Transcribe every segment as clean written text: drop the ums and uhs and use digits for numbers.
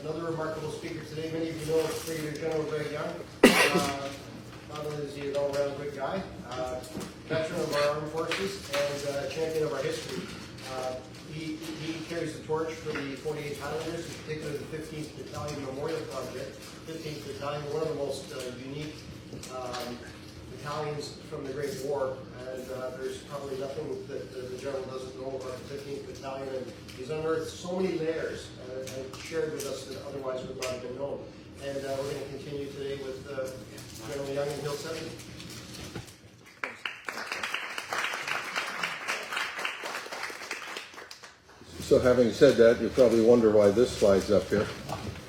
another remarkable speaker today. Many of you know Brigadier General Greg Young. Not only is he an all-around good guy, veteran of our armed forces, and champion of our history. He carries the torch for the 48 Highlanders, in particular the 15th Battalion Memorial Project. 15th Battalion, one of the most unique battalions from the Great War, and there's probably nothing that the General doesn't know about the 15th Battalion, and he's unearthed so many layers and shared with us that otherwise would not have been known. And we're going to continue today with General Young and Hill 70. So having said that, you probably wonder why this slide's up here,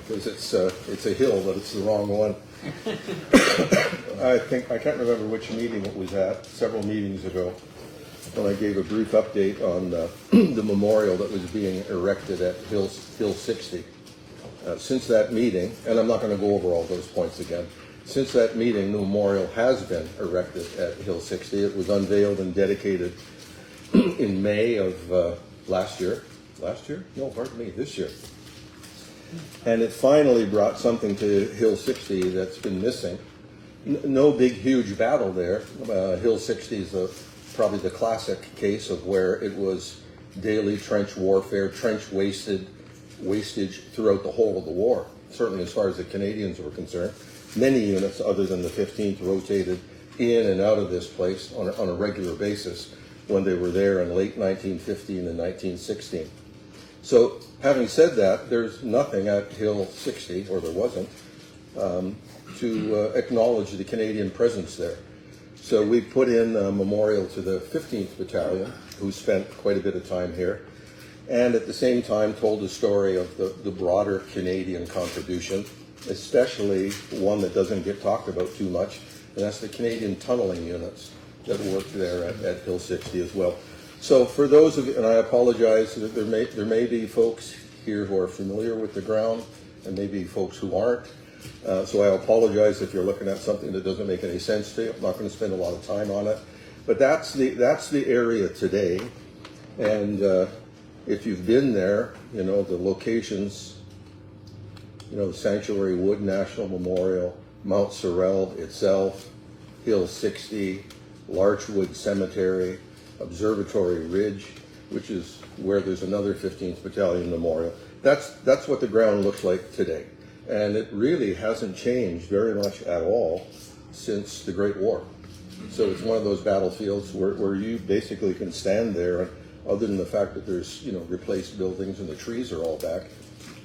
because it's a hill, but it's the wrong one. I can't remember which meeting it was at, several meetings ago, when I gave a brief update on the memorial that was being erected at Hill 60. Since that meeting, and I'm not going to go over all those points again, since that meeting, the memorial has been erected at Hill 60. It was unveiled and dedicated in May of last year. Last year? No, pardon me, this year. And it finally brought something to Hill 60 that's been missing. No big, huge battle there. Hill 60 is probably the classic case of where it was daily trench warfare, trench wastage throughout the whole of the war, certainly as far as the Canadians were concerned. Many units other than the 15th rotated in and out of this place on a regular basis when they were there in late 1915 and 1916. So, having said that, there's nothing at Hill 60, or there wasn't, to acknowledge the Canadian presence there. So we put in a memorial to the 15th Battalion, who spent quite a bit of time here, and at the same time told the story of the broader Canadian contribution, especially one that doesn't get talked about too much, and that's the Canadian tunneling units that worked there at Hill 60 as well. So for those of you, and I apologize, that there may be folks here who are familiar with the ground, and maybe folks who aren't. So I apologize if you're looking at something that doesn't make any sense to you. I'm not going to spend a lot of time on it. But that's the area today. And if you've been there, you know, the locations, you know, the Sanctuary Wood National Memorial, Mount Sorel itself, Hill 60, Larchwood Cemetery, Observatory Ridge, which is where there's another 15th Battalion Memorial. That's what the ground looks like today. And it really hasn't changed very much at all since the Great War. So it's one of those battlefields where you basically can stand there, and other than the fact that there's, you know, replaced buildings and the trees are all back,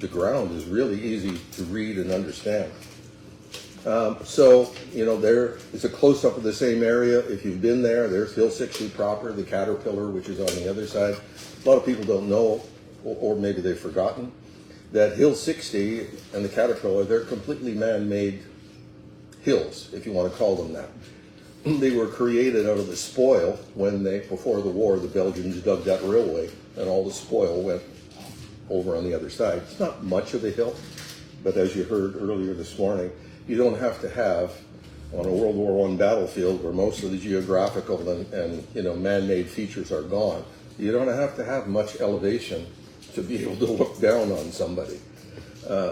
the ground is really easy to read and understand. So, you know, there is a close-up of the same area. If you've been there, there's Hill 60 proper, the Caterpillar, which is on the other side. A lot of people don't know, or maybe they've forgotten, that Hill 60 and the Caterpillar, they're completely man-made hills, if you want to call them that. They were created out of the spoil when before the war, the Belgians dug that railway, and all the spoil went over on the other side. It's not much of a hill, but as you heard earlier this morning, you don't have to have, on a World War I battlefield where most of the geographical and you know, man-made features are gone, you don't have to have much elevation to be able to look down on somebody.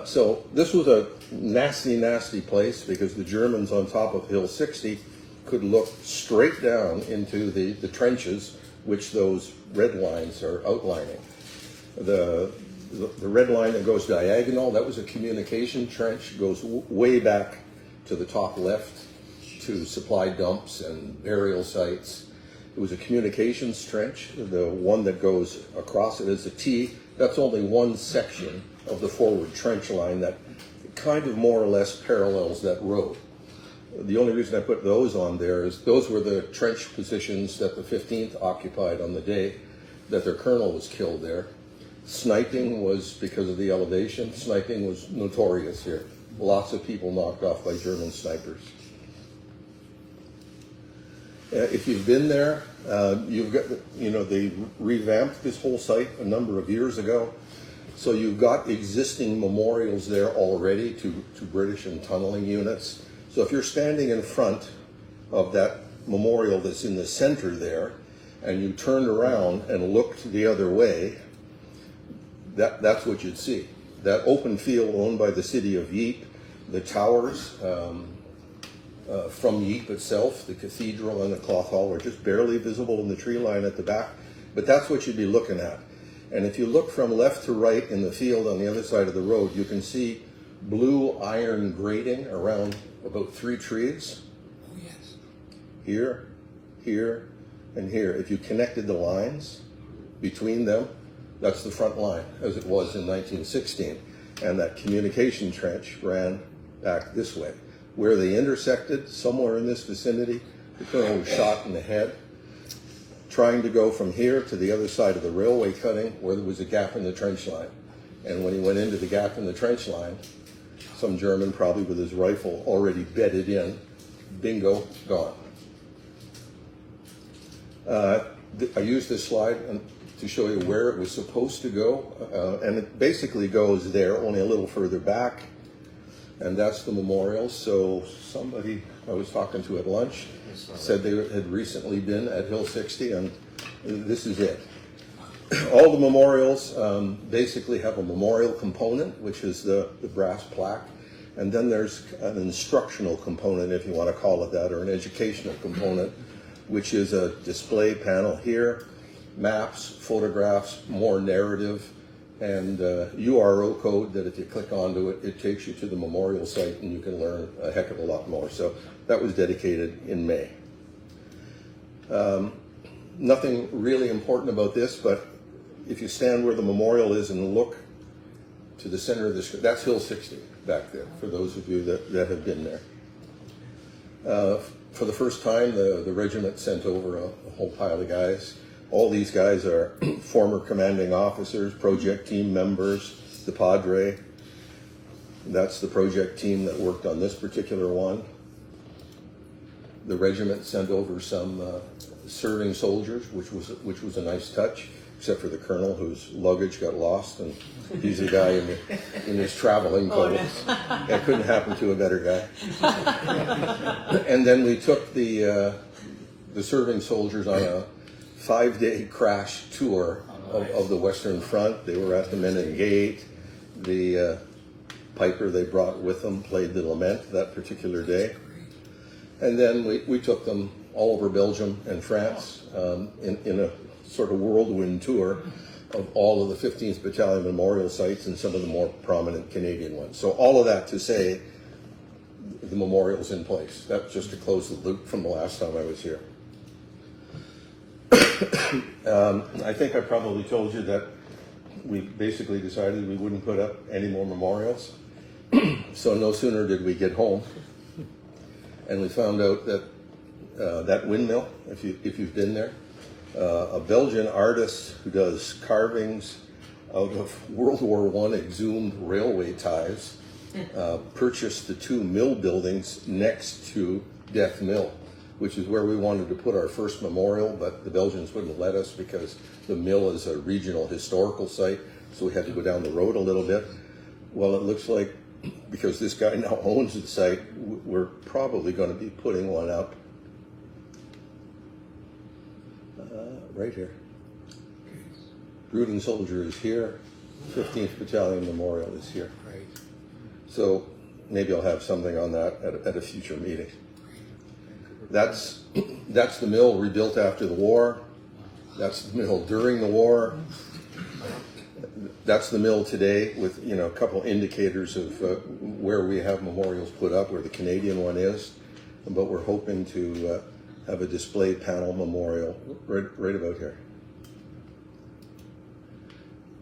So this was a nasty, nasty place because the Germans on top of Hill 60 could look straight down into the trenches, which those red lines are outlining. The red line that goes diagonal, that was a communication trench, goes way back to the top left to supply dumps and burial sites. It was a communications trench. The one that goes across it is a T. That's only one section of the forward trench line that kind of more or less parallels that road. The only reason I put those on there is those were the trench positions that the 15th occupied on the day that their colonel was killed there. Sniping was, because of the elevation, sniping was notorious here. Lots of people knocked off by German snipers. If you've been there, you've got, you know, they revamped this whole site a number of years ago. So you've got existing memorials there already to British and tunneling units. So if you're standing in front of that memorial that's in the center there, and you turned around and looked the other way, that's what you'd see. that open field owned by the city of Ypres, the towers from Ypres itself, the cathedral and the cloth hall are just barely visible in the tree line at the back, but that's what you'd be looking at. And if you look from left to right in the field on the other side of the road, you can see blue iron grating around about 3 trees. Oh, yes. Here, here, and here. If you connected the lines between them, that's the front line as it was in 1916. And that communication trench ran back this way. Where they intersected, somewhere in this vicinity, the colonel was shot in the head, trying to go from here to the other side of the railway cutting where there was a gap in the trench line. And when he went into the gap in the trench line, some German, probably with his rifle already bedded in, bingo, gone. I used this slide to show you where it was supposed to go, and it basically goes there, only a little further back, and that's the memorial. So somebody I was talking to at lunch said they had recently been at Hill 60, and this is it. All the memorials basically have a memorial component, which is the brass plaque, and then there's an instructional component, if you want to call it that, or an educational component, which is a display panel here, maps, photographs, more narrative, and URO code that if you click onto it, it takes you to the memorial site and you can learn a heck of a lot more. So that was dedicated in May. Nothing really important about this, but if you stand where the memorial is and look to the center of the screen, that's Hill 60 back there, for those of you that have been there. For the first time, the regiment sent over a whole pile of guys. All these guys are former commanding officers, project team members, the Padre. That's the project team that worked on this particular one. The regiment sent over some serving soldiers, which was a nice touch, except for the colonel whose luggage got lost, and he's a guy in his traveling clothes. That couldn't happen to a better guy. And then we took the serving soldiers on a 5-day crash tour of the Western Front. They were at the Menin Gate. The piper they brought with them played the lament that particular day. And then we took them all over Belgium and France in a sort of whirlwind tour of all of the 15th Battalion memorial sites and some of the more prominent Canadian ones. So all of that to say the memorial's in place. That's just to close the loop from the last time I was here. I think I probably told you that we basically decided we wouldn't put up any more memorials. So no sooner did we get home, and we found out that that windmill, if you've been there, a Belgian artist who does carvings out of World War I exhumed railway ties, purchased the 2 mill buildings next to Death Mill, which is where we wanted to put our first memorial, but the Belgians wouldn't let us because the mill is a regional historical site, so we had to go down the road a little bit. Well, it looks like, because this guy now owns the site, we're probably going to be putting one up right here. Brooding Soldier is here, 15th Battalion Memorial is here. Right. So maybe I'll have something on that at a future meeting. That's the mill rebuilt after the war. That's the mill during the war. That's the mill today with a couple indicators of where we have memorials put up, where the Canadian one is. But we're hoping to have a display panel memorial right about here.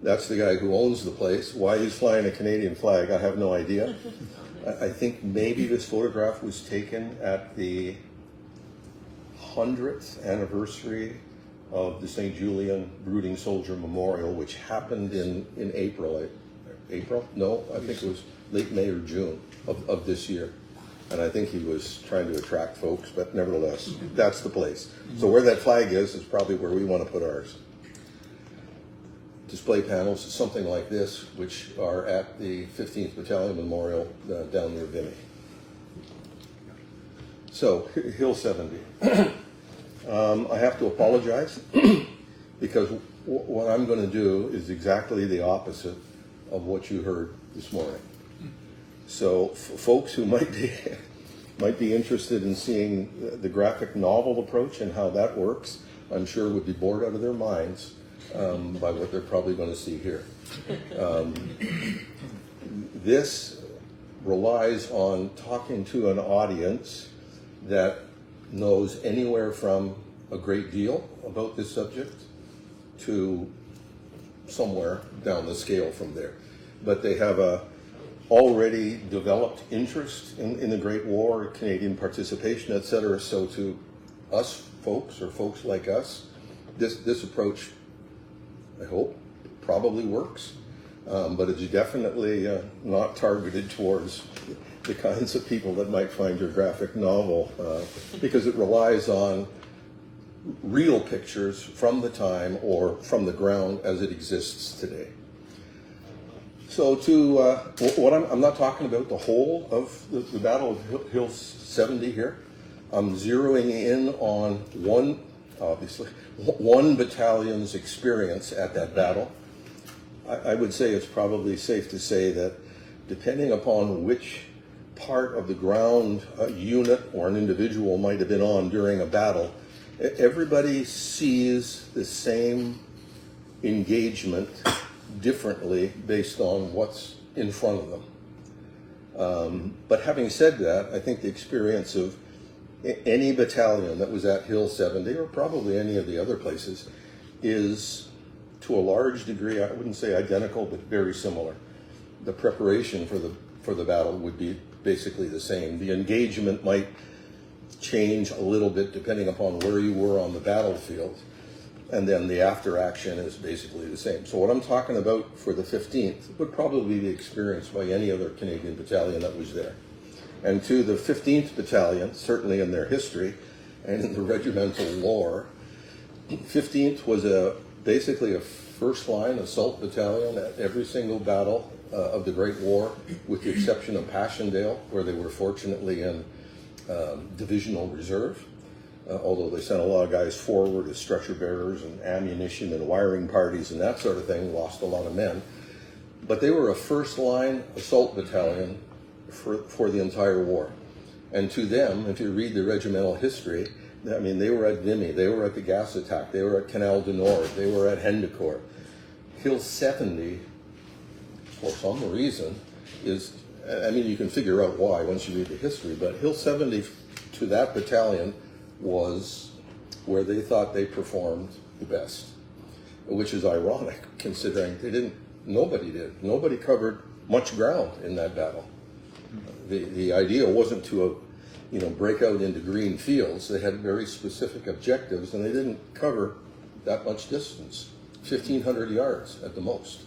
That's the guy who owns the place. Why he's flying a Canadian flag, I have no idea. I think maybe this photograph was taken at the 100th anniversary of the St. Julian Brooding Soldier Memorial, which happened in April. April? No, I think it was late May or June of this year. And I think he was trying to attract folks, but nevertheless, that's the place. So where that flag is probably where we want to put ours. Display panels, something like this, which are at the 15th Battalion Memorial down near Vimy. So, Hill 70. I have to apologize because what I'm going to do is exactly the opposite of what you heard this morning. So folks who might be interested in seeing the graphic novel approach and how that works, I'm sure would be bored out of their minds by what they're probably going to see here. This relies on talking to an audience that knows anywhere from a great deal about this subject to somewhere down the scale from there. But they have a already developed interest in the Great War, Canadian participation, etc. So to us folks, or folks like us, this approach, I hope, probably works. But it's definitely not targeted towards the kinds of people that might find your graphic novel, because it relies on real pictures from the time or from the ground as it exists today. So I'm not talking about the whole of the Battle of Hill 70 here. I'm zeroing in on one battalion's experience at that battle. I would say it's probably safe to say that depending upon which part of the ground a unit or an individual might have been on during a battle, everybody sees the same engagement differently based on what's in front of them. But having said that, I think the experience of any battalion that was at Hill 70, or probably any of the other places, is to a large degree, I wouldn't say identical, but very similar. The preparation for the battle would be basically the same. The engagement might change a little bit depending upon where you were on the battlefield, and then the after action is basically the same. So what I'm talking about for the 15th would probably be the experience by any other Canadian battalion that was there. And to the 15th Battalion, certainly in their history and in the regimental lore, 15th was basically a first-line assault battalion at every single battle of the Great War, with the exception of Passchendaele, where they were fortunately in divisional reserve, although they sent a lot of guys forward as stretcher bearers and ammunition and wiring parties and that sort of thing, lost a lot of men. But they were a first-line assault battalion for the entire war. And to them, if you read the regimental history, I mean, they were at Vimy, they were at the gas attack, they were at Canal du Nord, they were at Hendecourt. Hill 70, for some reason, is, I mean, you can figure out why once you read the history, but Hill 70 to that battalion was where they thought they performed the best, which is ironic considering nobody covered much ground in that battle. The idea wasn't to break out into green fields. They had very specific objectives, and they didn't cover that much distance, 1,500 yards at the most.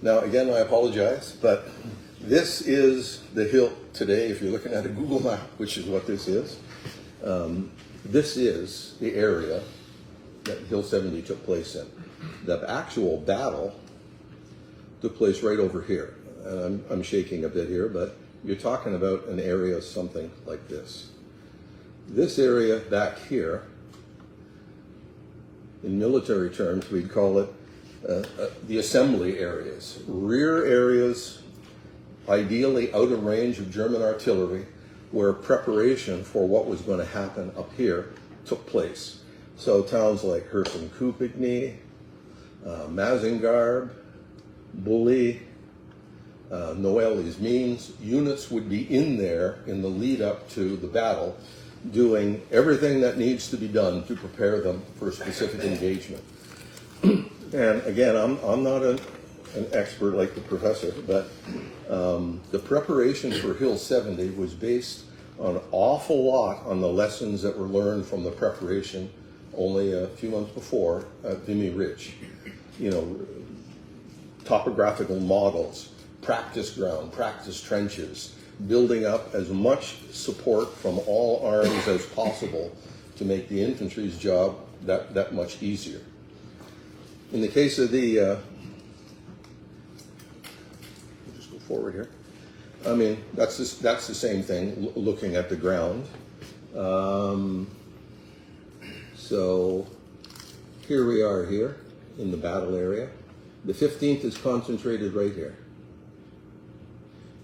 Now, again, I apologize, but this is the hill today. If you're looking at a Google map, which is what this is the area that Hill 70 took place in. The actual battle took place right over here. And I'm shaking a bit here, but you're talking about an area something like this. This area back here, in military terms, we'd call it the assembly areas. Rear areas, ideally out of range of German artillery, where preparation for what was going to happen up here took place. So towns like Herson-Coupigny, Mazingarbe, Bully, Noailles-Mines, units would be in there in the lead up to the battle, doing everything that needs to be done to prepare them for a specific engagement. And again, I'm not an expert like the professor, but the preparation for Hill 70 was based an awful lot on the lessons that were learned from the preparation only a few months before at Vimy Ridge. Topographical models, practice ground, practice trenches, building up as much support from all arms as possible to make the infantry's job that much easier. In the case of the, just go forward here. I mean, that's the same thing, looking at the ground. So here we are here, in the battle area. The 15th is concentrated right here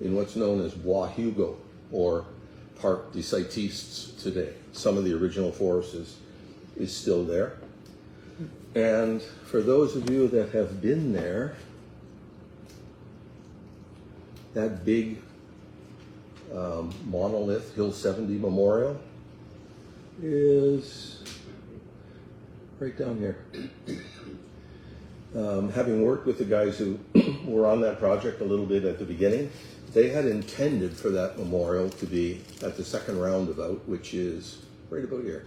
in what's known as Bois Hugo, or Parc des Citistes today. Some of the original force is still there. And for those of you that have been there, that big monolith, Hill 70 Memorial, is right down here. Having worked with the guys who were on that project a little bit at the beginning, they had intended for that memorial to be at the second roundabout, which is right about here.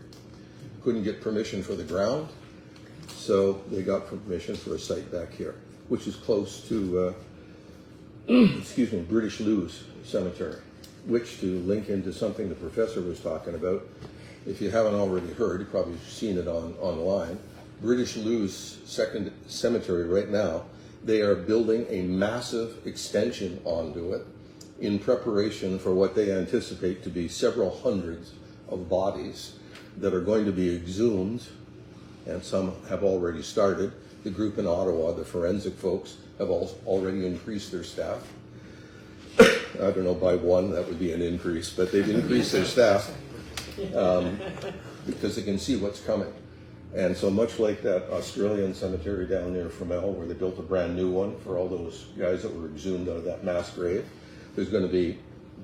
Couldn't get permission for the ground, so they got permission for a site back here, which is close to, excuse me, British Lewes Cemetery, which, to link into something the professor was talking about, if you haven't already heard, you've probably seen it online, British Lewes Second Cemetery right now, they are building a massive extension onto it in preparation for what they anticipate to be several hundreds of bodies that are going to be exhumed, and some have already started. The group in Ottawa, the forensic folks, have already increased their staff. I don't know, by one, that would be an increase, but they've increased their staff because they can see what's coming. And so much like that Australian cemetery down near Fromell, where they built a brand new one for all those guys that were exhumed out of that mass grave, there's going to be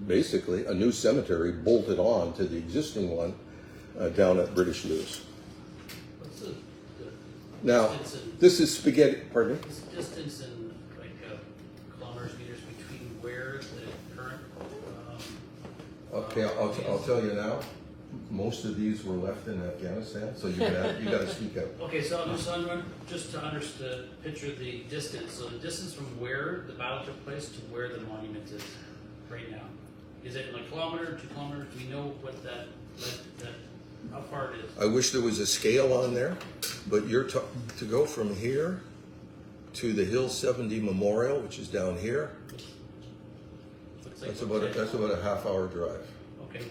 basically a new cemetery bolted on to the existing one down at British Lewes. What's the Now, this is spaghetti, pardon me? What's the distance in like kilometers, meters between where the current Okay, I'll tell you now. Most of these were left in Afghanistan, so you got to speak up. Okay, so just to understand, picture the distance. So the distance from where the battle took place to where the monument is right now. Is it like kilometer, 2 kilometers? Do we know what that how far it is? I wish there was a scale on there, but you're to go from here to the Hill 70 Memorial, which is down here. Looks like That's about a half-hour drive. Okay.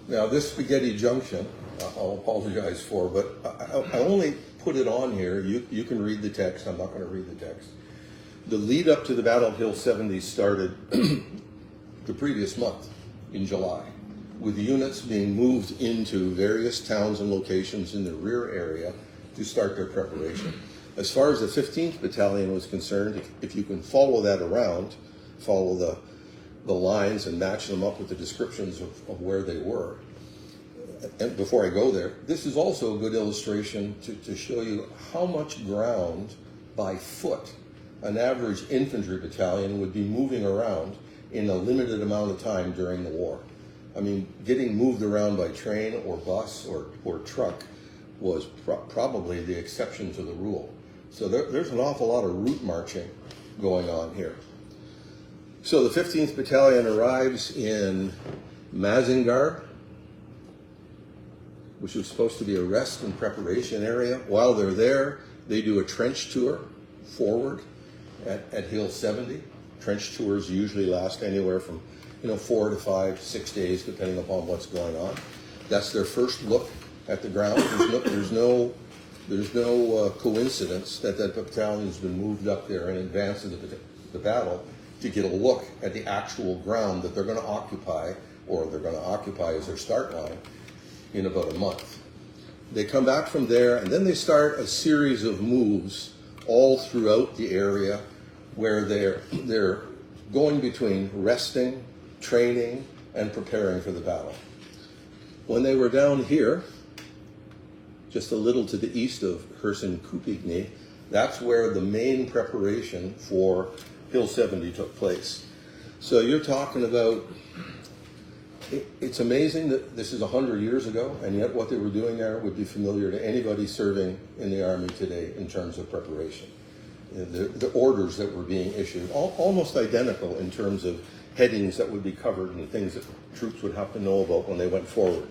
Now, this spaghetti junction, I'll apologize for, but I only put it on here. You can read the text. I'm not going to read the text. The lead up to the Battle of Hill 70 started the previous month in July, with units being moved into various towns and locations in the rear area to start their preparation. As far as the 15th Battalion was concerned, if you can follow that around, follow the lines and match them up with the descriptions of where they were. And before I go there, this is also a good illustration to show you how much ground by foot an average infantry battalion would be moving around in a limited amount of time during the war. I mean, getting moved around by train or bus or truck was probably the exception to the rule. So there's an awful lot of route marching going on here. So the 15th Battalion arrives in Mazingarb, which was supposed to be a rest and preparation area. While they're there, they do a trench tour forward at Hill 70. Trench tours usually last anywhere from 4 to 5, 6 days, depending upon what's going on. That's their first look at the ground. There's no coincidence that battalion has been moved up there in advance of the battle to get a look at the actual ground that they're going to occupy, or they're going to occupy as their start line in about a month. They come back from there, and then they start a series of moves all throughout the area where they're going between resting, training, and preparing for the battle. When they were down here, just a little to the east of Herson-Kupigny, that's where the main preparation for Hill 70 took place. So you're talking about, it's amazing that this is 100 years ago, and yet what they were doing there would be familiar to anybody serving in the Army today in terms of preparation. The orders that were being issued, almost identical in terms of headings that would be covered and things that troops would have to know about when they went forward.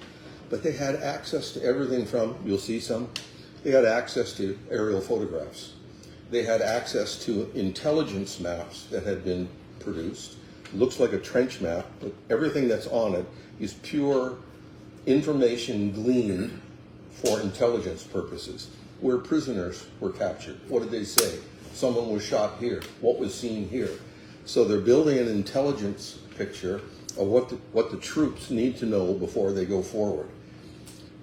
But they had access to everything from, you'll see some, they had access to aerial photographs. They had access to intelligence maps that had been produced. It looks like a trench map, but everything that's on it is pure information gleaned for intelligence purposes. Where prisoners were captured, what did they say? Someone was shot here. What was seen here? So they're building an intelligence picture of what the troops need to know before they go forward.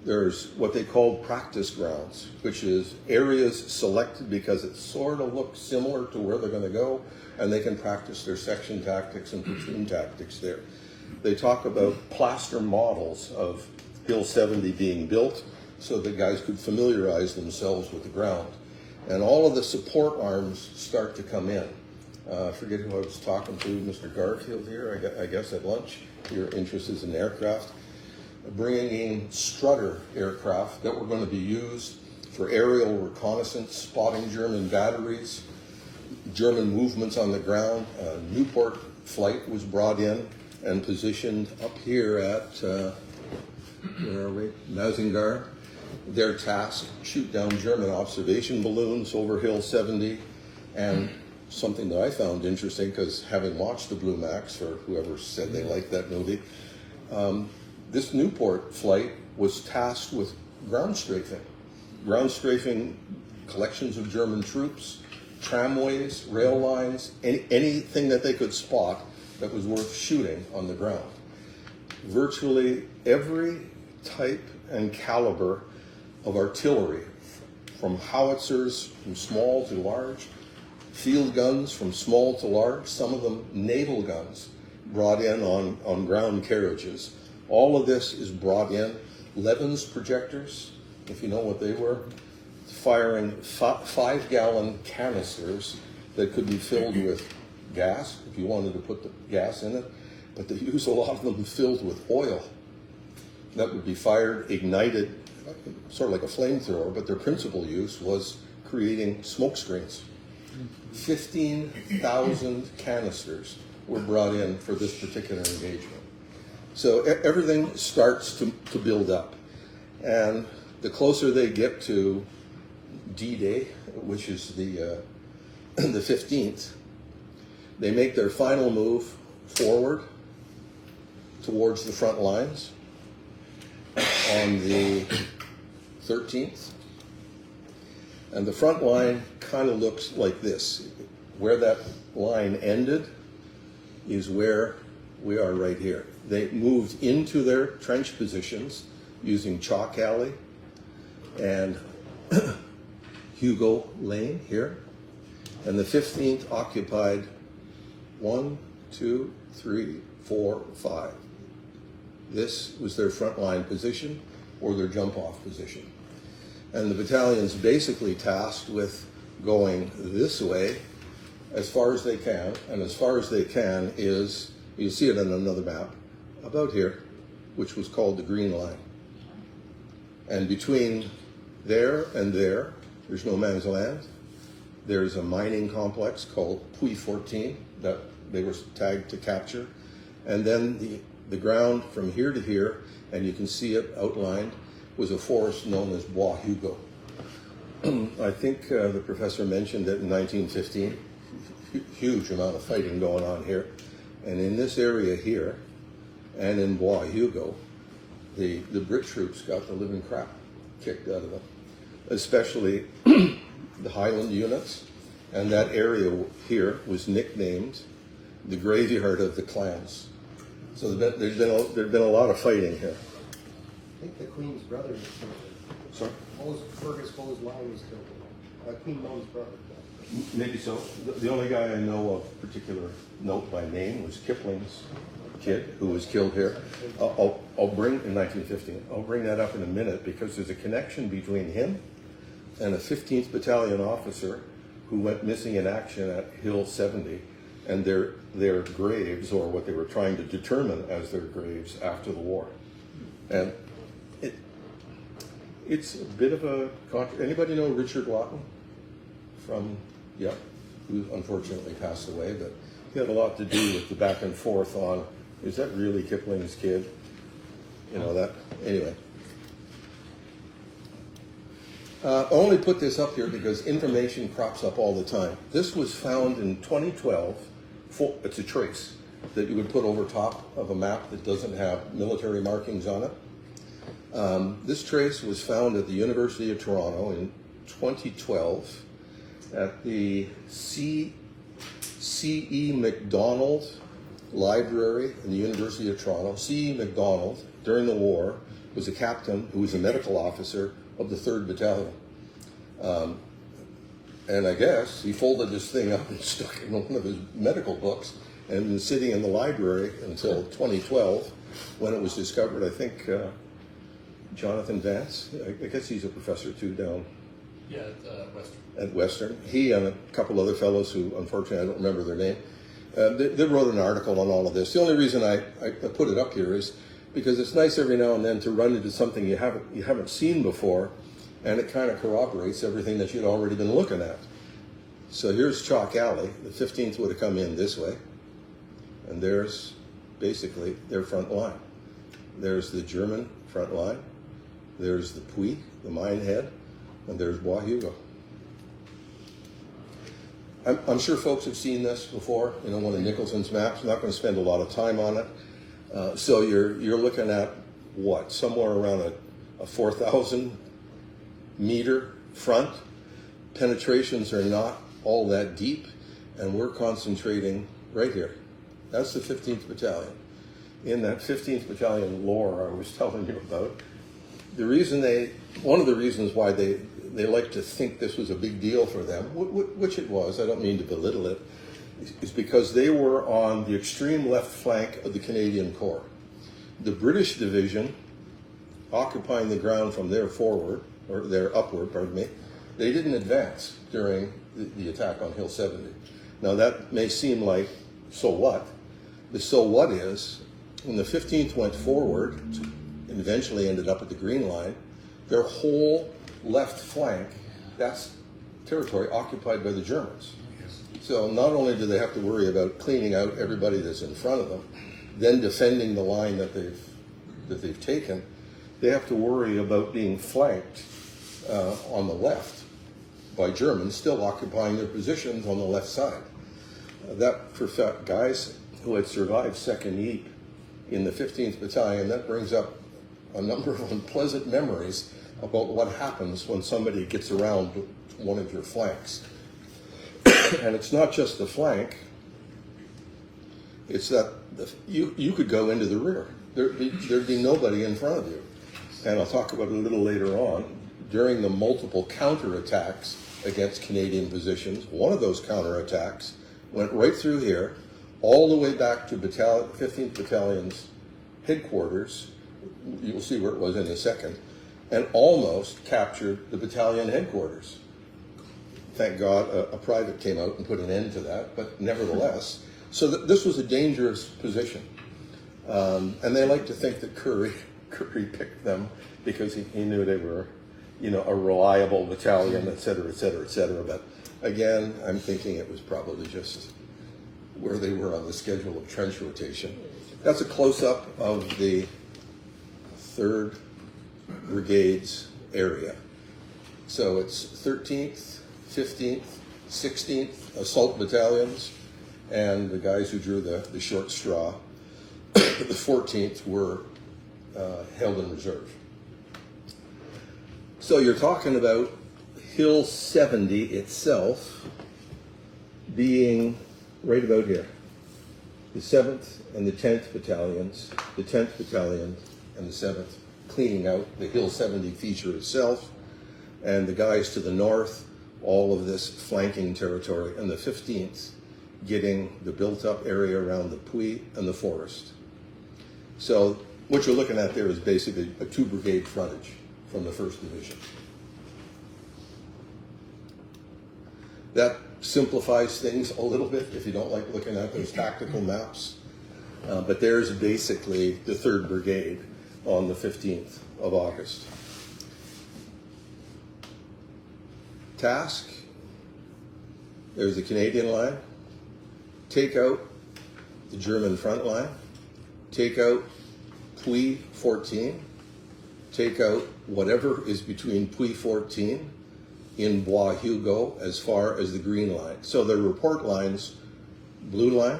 There's what they call practice grounds, which is areas selected because it sort of looks similar to where they're going to go, and they can practice their section tactics and platoon tactics there. They talk about plaster models of Hill 70 being built so that guys could familiarize themselves with the ground. And all of the support arms start to come in. I forget who I was talking to, Mr. Garfield here, I guess at lunch. Your interest is in aircraft. Bringing in strutter aircraft that were going to be used for aerial reconnaissance, spotting German batteries, German movements on the ground. Newport flight was brought in and positioned up here at, where are we? Mazingar. Their task, shoot down German observation balloons over Hill 70, and something that I found interesting, because having watched the Blue Max, or whoever said they liked that movie, this Newport flight was tasked with ground strafing collections of German troops, tramways, rail lines, anything that they could spot that was worth shooting on the ground. Virtually every type and caliber of artillery, from howitzers from small to large, field guns from small to large, some of them naval guns brought in on ground carriages. All of this is brought in. Levens projectors, if you know what they were, firing 5-gallon canisters that could be filled with gas, if you wanted to put the gas in it, but they use a lot of them filled with oil. That would be fired, ignited, sort of like a flamethrower, but their principal use was creating smoke screens. 15,000 canisters were brought in for this particular engagement. So everything starts to build up. And the closer they get to D-Day, which is the 15th, they make their final move forward towards the front lines on the 13th. And the front line kind of looks like this. Where that line ended is where we are right here. They moved into their trench positions using Chalk Alley and Hugo Lane here. And the 15th occupied 1, 2, 3, 4, 5. This was their front line position or their jump off position. And the battalion's basically tasked with going this way as far as they can, and as far as they can is, you see it on another map, about here, which was called the Green Line. And between there and there, there's no man's land. There's a mining complex called Puy 14 that they were tagged to capture. And then the ground from here to here, and you can see it outlined, was a forest known as Bois Hugo. I think the professor mentioned that in 1915, huge amount of fighting going on here. And in this area here, and in Bois Hugo, the Brit troops got the living crap kicked out of them, especially the Highland units. And that area here was nicknamed the graveyard of the clans. So there's been a lot of fighting here. I think the Queen's brother was killed. Sorry? Fergus Bowes Lyon was killed. Queen Maude's brother. Maybe so. The only guy I know of particular note by name was Kipling's kid, who was killed here. I'll bring, in 1915, I'll bring that up in a minute, because there's a connection between him and a 15th Battalion officer who went missing in action at Hill 70, and their graves, or what they were trying to determine as their graves after the war. And it's a bit of a anybody know Richard Lawton from, who unfortunately passed away, but he had a lot to do with the back and forth on, is that really Kipling's kid? You know, that, anyway. I only put this up here because information crops up all the time. This was found in 2012. It's a trace that you would put over top of a map that doesn't have military markings on it. This trace was found at the University of Toronto in 2012 at the C.E. MacDonald Library in the University of Toronto. C.E. MacDonald, during the war, was a captain who was a medical officer of the 3rd Battalion. And I guess he folded this thing up and stuck it in one of his medical books and been sitting in the library until 2012 when it was discovered. I think Jonathan Vance, I guess he's a professor too down Western. at Western. He and a couple other fellows who, unfortunately, I don't remember their name, they wrote an article on all of this. The only reason I put it up here is because it's nice every now and then to run into something you haven't seen before, and it kind of corroborates everything that you'd already been looking at. So here's Chalk Alley. The 15th would have come in this way, and there's basically their front line. There's the German front line. There's the Puy, the mine head, and there's Bois Hugo. I'm sure folks have seen this before, one of Nicholson's maps. I'm not going to spend a lot of time on it. So you're looking at what, somewhere around a 4,000 meter front. Penetrations are not all that deep, and we're concentrating right here. That's the 15th Battalion. In that 15th Battalion lore I was telling you about, one of the reasons why they like to think this was a big deal for them, which it was, I don't mean to belittle it, is because they were on the extreme left flank of the Canadian Corps. The British division, occupying the ground from their upward, they didn't advance during the attack on Hill 70. Now that may seem like, so what? The so what is, when the 15th went forward and eventually ended up at the Green Line, their whole left flank, that's territory occupied by the Germans. So not only do they have to worry about cleaning out everybody that's in front of them, then defending the line that they've taken, they have to worry about being flanked on the left by Germans still occupying their positions on the left side. That for guys who had survived Second Ypres in the 15th Battalion, that brings up a number of unpleasant memories about what happens when somebody gets around one of your flanks. And it's not just the flank, it's that you could go into the rear. There'd be nobody in front of you. And I'll talk about it a little later on. During the multiple counterattacks against Canadian positions, one of those counterattacks went right through here, all the way back to 15th Battalion's headquarters. You'll see where it was in a second, and almost captured the battalion headquarters. Thank God a private came out and put an end to that, but nevertheless, so this was a dangerous position. And they like to think that Curry picked them because he knew they were, a reliable battalion, et cetera, et cetera, et cetera. But again, I'm thinking it was probably just where they were on the schedule of trench rotation. That's a close-up of the 3rd Brigade's area. So it's 13th, 15th, 16th assault battalions, and the guys who drew the short straw, the 14th, were held in reserve. So you're talking about Hill 70 itself being right about here. The 7th and the 10th battalions, the 10th battalion and the 7th cleaning out the Hill 70 feature itself, and the guys to the north, all of this flanking territory, and the 15th getting the built-up area around the Puy and the forest. So what you're looking at there is basically a 2-brigade frontage from the 1st Division. That simplifies things a little bit if you don't like looking at those tactical maps. But there's basically the 3rd Brigade on the 15th of August. Task, there's the Canadian line. Take out the German front line. Take out Puy 14. Take out whatever is between Puy 14 in Bois Hugo as far as the Green Line. So the report lines, blue line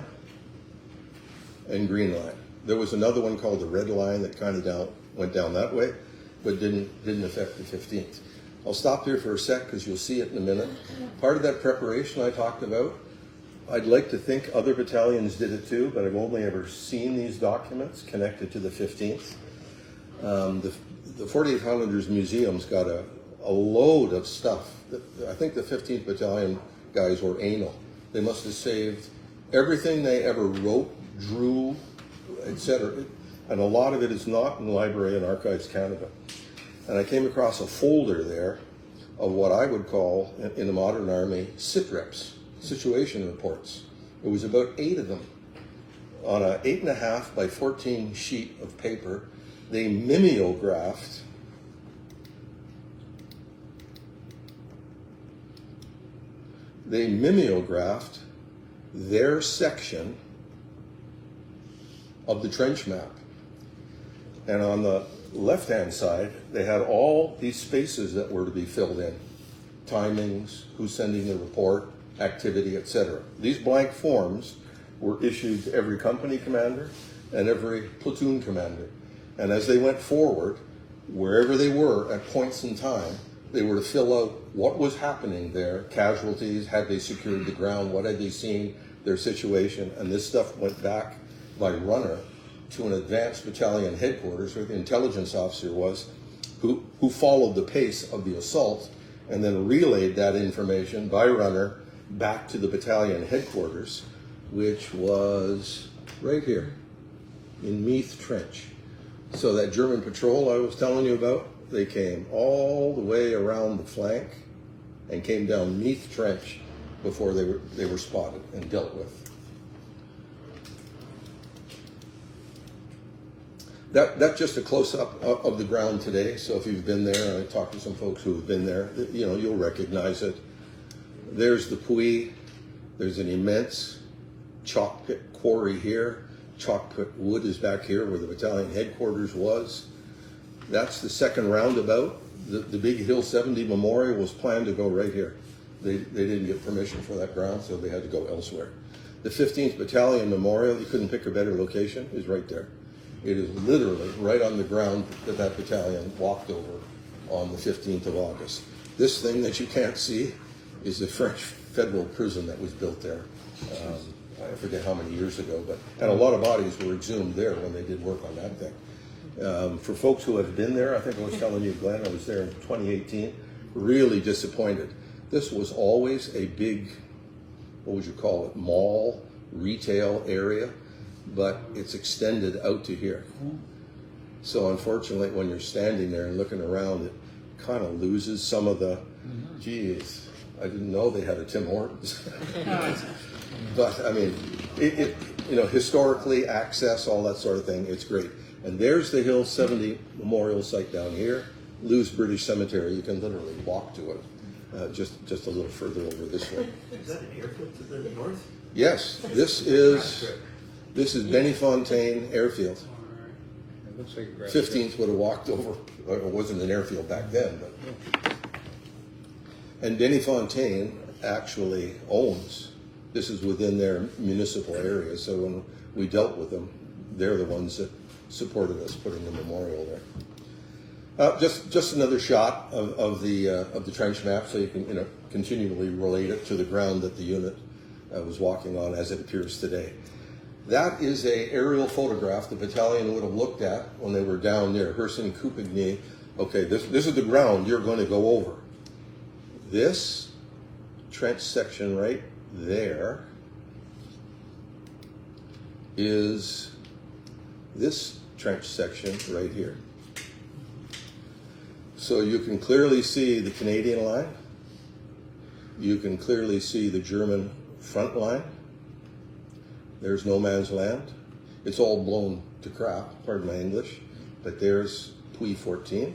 and green line. There was another one called the red line that kind of went down that way. but didn't affect the 15th. I'll stop here for a sec because you'll see it in a minute. Part of that preparation I talked about, I'd like to think other battalions did it too, but I've only ever seen these documents connected to the 15th. The 48th Highlanders Museum's got a load of stuff. I think the 15th Battalion guys were anal. They must have saved everything they ever wrote, drew, etc. And a lot of it is not in the Library and Archives Canada. And I came across a folder there of what I would call, in the modern army, SITREPs, situation reports. It was about 8 of them on a 8.5 by 14 sheet of paper. They mimeographed their section of the trench map. And on the left-hand side, they had all these spaces that were to be filled in. Timings, who's sending the report, activity, etc. These blank forms were issued to every company commander and every platoon commander. And as they went forward, wherever they were at points in time, they were to fill out what was happening there, casualties, had they secured the ground, what had they seen, their situation, and this stuff went back by runner to an advanced battalion headquarters, where the intelligence officer was, who followed the pace of the assault and then relayed that information by runner back to the battalion headquarters, which was right here in Meath Trench. So that German patrol I was telling you about, they came all the way around the flank and came down Meath Trench before they were spotted and dealt with. That's just a close-up of the ground today. So if you've been there, and I talked to some folks who have been there, you know, you'll recognize it. There's the Puy. There's an immense chalk pit quarry here. Chalk pit wood is back here where the battalion headquarters was. That's the second roundabout. The big Hill 70 memorial was planned to go right here. They didn't get permission for that ground, so they had to go elsewhere. The 15th Battalion memorial, you couldn't pick a better location, is right there. It is literally right on the ground that battalion walked over on the 15th of August. This thing that you can't see is the French federal prison that was built there. I forget how many years ago, and a lot of bodies were exhumed there when they did work on that thing. For folks who have been there, I think I was telling you, Glenn, I was there in 2018, really disappointed. This was always a big, what would you call it, mall, retail area, but it's extended out to here. So unfortunately, when you're standing there and looking around, it kind of loses some of the, geez, I didn't know they had a Tim Hortons. But I mean, it you know, historically, access, all that sort of thing, it's great. And there's the Hill 70 Memorial Site down here, Lewes British Cemetery. You can literally walk to it, just a little further over this way. Is that an airfield to the north? Yes, this is Bennyfontaine Airfield. It looks like a grass 15th would have walked over. It wasn't an airfield back then, but. And Bennyfontaine actually owns. This is within their municipal area, so when we dealt with them, they're the ones that supported us putting the memorial there. Just another shot of the trench map, so you can continually relate it to the ground that the unit was walking on as it appears today. That is a aerial photograph the battalion would have looked at when they were down there, Herson Coupigny. Okay, this is the ground you're going to go over. This trench section right there is this trench section right here. So you can clearly see the Canadian line. You can clearly see the German front line. There's no man's land. It's all blown to crap, pardon my English, but there's Puy 14,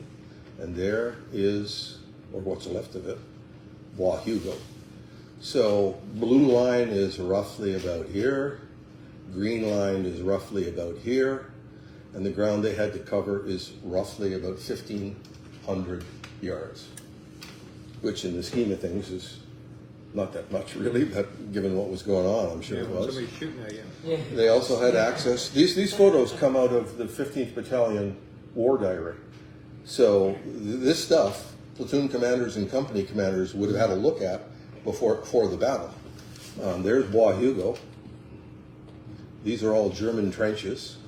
and there is, or what's left of it, Bois Hugo. So blue line is roughly about here, green line is roughly about here, and the ground they had to cover is roughly about 1,500 yards, which in the scheme of things is not that much really, but given what was going on, I'm sure it was. Somebody's shooting at you. They also had access. These photos come out of the 15th Battalion War Diary. So this stuff, platoon commanders and company commanders would have had a look at before the battle. There's Bois Hugo. These are all German trenches.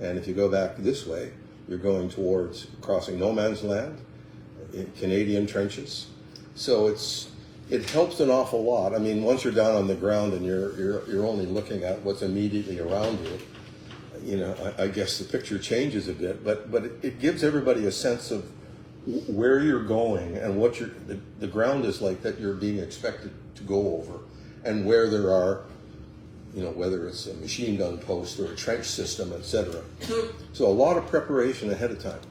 And if you go back this way, you're going towards crossing no man's land, Canadian trenches. So it helps an awful lot. I mean, once you're down on the ground and you're only looking at what's immediately around you, you know, I guess the picture changes a bit, but it gives everybody a sense of where you're going and what the ground is like that you're being expected to go over, and where there are, you know, whether it's a machine gun post or a trench system, etc. So a lot of preparation ahead of time.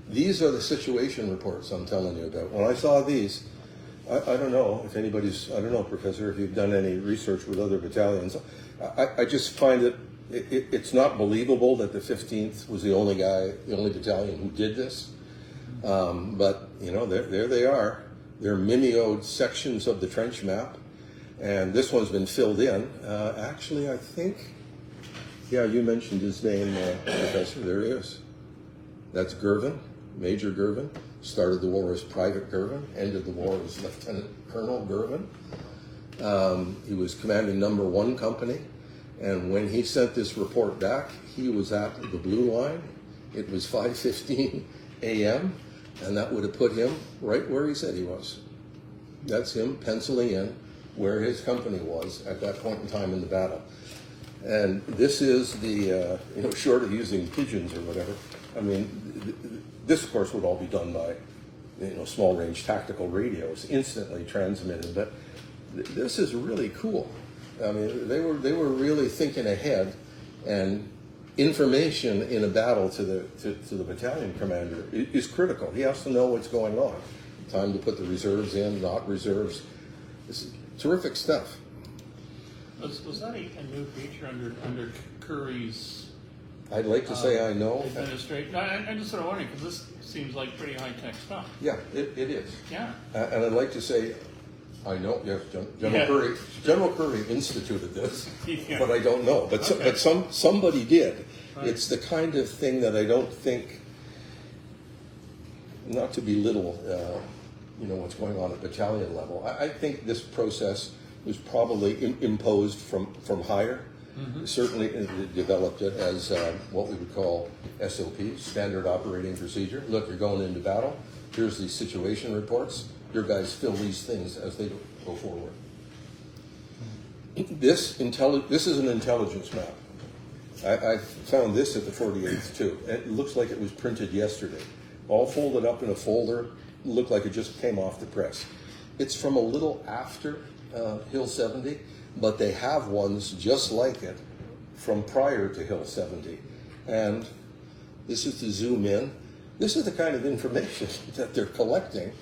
These are the situation reports I'm telling you about. When I saw these, I don't know if anybody's, I don't know, Professor, if you've done any research with other battalions. I just find it's not believable that the 15th was the only battalion who did this. But, you know, there they are. They're mimeoed sections of the trench map. And this one's been filled in. Actually, I think, yeah, you mentioned his name, Professor. There he is. That's Gervin, Major Gervin. Started the war as Private Gervin. Ended the war as Lieutenant Colonel Gervin. He was commanding number 1 company. And when he sent this report back, he was at the blue line. It was 5:15 a.m. And that would have put him right where he said he was. That's him penciling in where his company was at that point in time in the battle. And this is the, you know, short of using pigeons or whatever, I mean, this of course would all be done by, you know, small range tactical radios, instantly transmitted, but this is really cool. I mean, they were really thinking ahead, and information in a battle to the battalion commander is critical. He has to know what's going on. Time to put the reserves in, not reserves. This is terrific stuff. Was that a new feature under Curry's? I'd like to say I know. Administration. No, I'm just sort of wondering, because this seems like pretty high-tech stuff. Yeah, it is. Yeah. And I'd like to say I know. Yes, General Curry instituted this, Yeah. but I don't know. But Okay. Somebody did. Right. It's the kind of thing that I don't think. Not to belittle, you know, what's going on at battalion level. I think this process was probably imposed from higher. Mm-hmm. Certainly it developed it as what we would call SOP, Standard Operating Procedure. Look, you're going into battle. Here's the situation reports. Your guys fill these things as they go forward. This is an intelligence map. I found this at the 48th too. It looks like it was printed yesterday. All folded up in a folder. Looked like it just came off the press. It's from a little after Hill 70, but they have ones just like it from prior to Hill 70. And this is to zoom in. This is the kind of information that they're collecting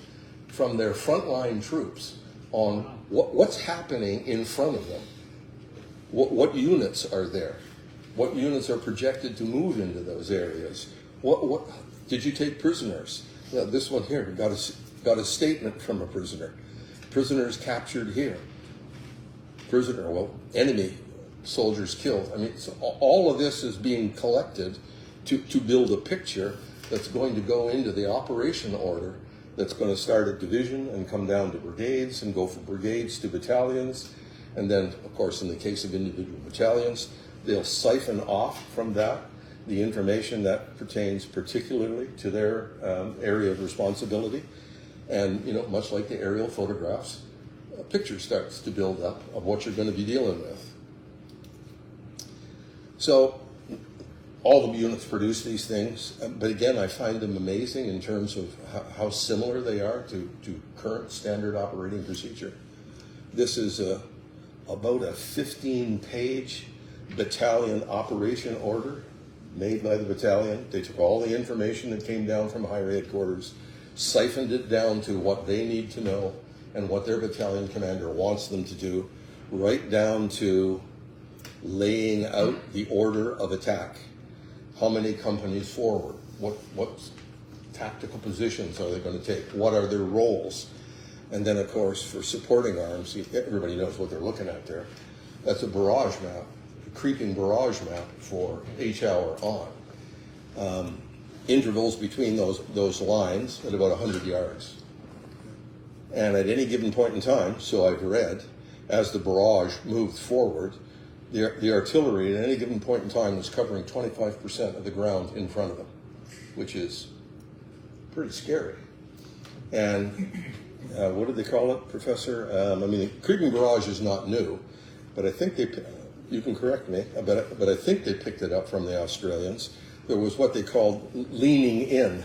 from their frontline troops on what's happening in front of them. What units are there? What units are projected to move into those areas? What did you take prisoners? Yeah, this one here got a statement from a prisoner. Prisoners captured here. Enemy soldiers killed. I mean, so all of this is being collected to build a picture that's going to go into the operation order that's going to start at division and come down to brigades and go from brigades to battalions. And then, of course, in the case of individual battalions, they'll siphon off from that the information that pertains particularly to their area of responsibility. And, you know, much like the aerial photographs, a picture starts to build up of what you're going to be dealing with. So all the units produce these things, but again, I find them amazing in terms of how similar they are to current standard operating procedure. This is about a 15-page battalion operation order made by the battalion. They took all the information that came down from higher headquarters, siphoned it down to what they need to know and what their battalion commander wants them to do, right down to laying out the order of attack. How many companies forward? What tactical positions are they going to take? What are their roles? And then, of course, for supporting arms, everybody knows what they're looking at there. That's a barrage map, a creeping barrage map for H-hour on. intervals between those lines at about 100 yards. And at any given point in time, so I've read, as the barrage moved forward, the artillery at any given point in time was covering 25% of the ground in front of them, which is pretty scary. And what did they call it, Professor? I mean, creeping barrage is not new, but I think you can correct me, but I think they picked it up from the Australians. There was what they called leaning in.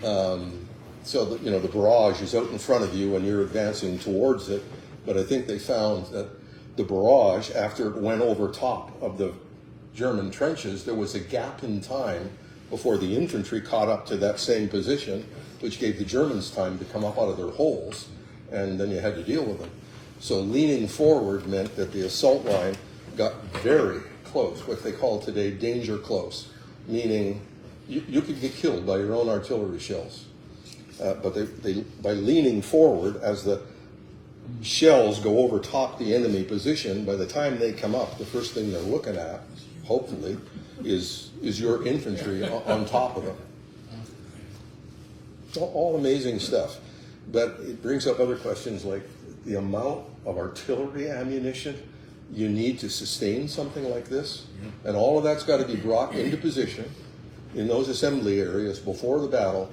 So that, you know, the barrage is out in front of you and you're advancing towards it, but I think they found that the barrage, after it went over top of the German trenches, there was a gap in time before the infantry caught up to that same position, which gave the Germans time to come up out of their holes, and then you had to deal with them. So leaning forward meant that the assault line got very close, what they call today danger close, meaning you could get killed by your own artillery shells. But they by leaning forward, as the shells go over top the enemy position, by the time they come up, the first thing they're looking at, hopefully, is your infantry on top of them. All amazing stuff. But it brings up other questions like the amount of artillery ammunition you need to sustain something like this. And all of that's got to be brought into position in those assembly areas before the battle.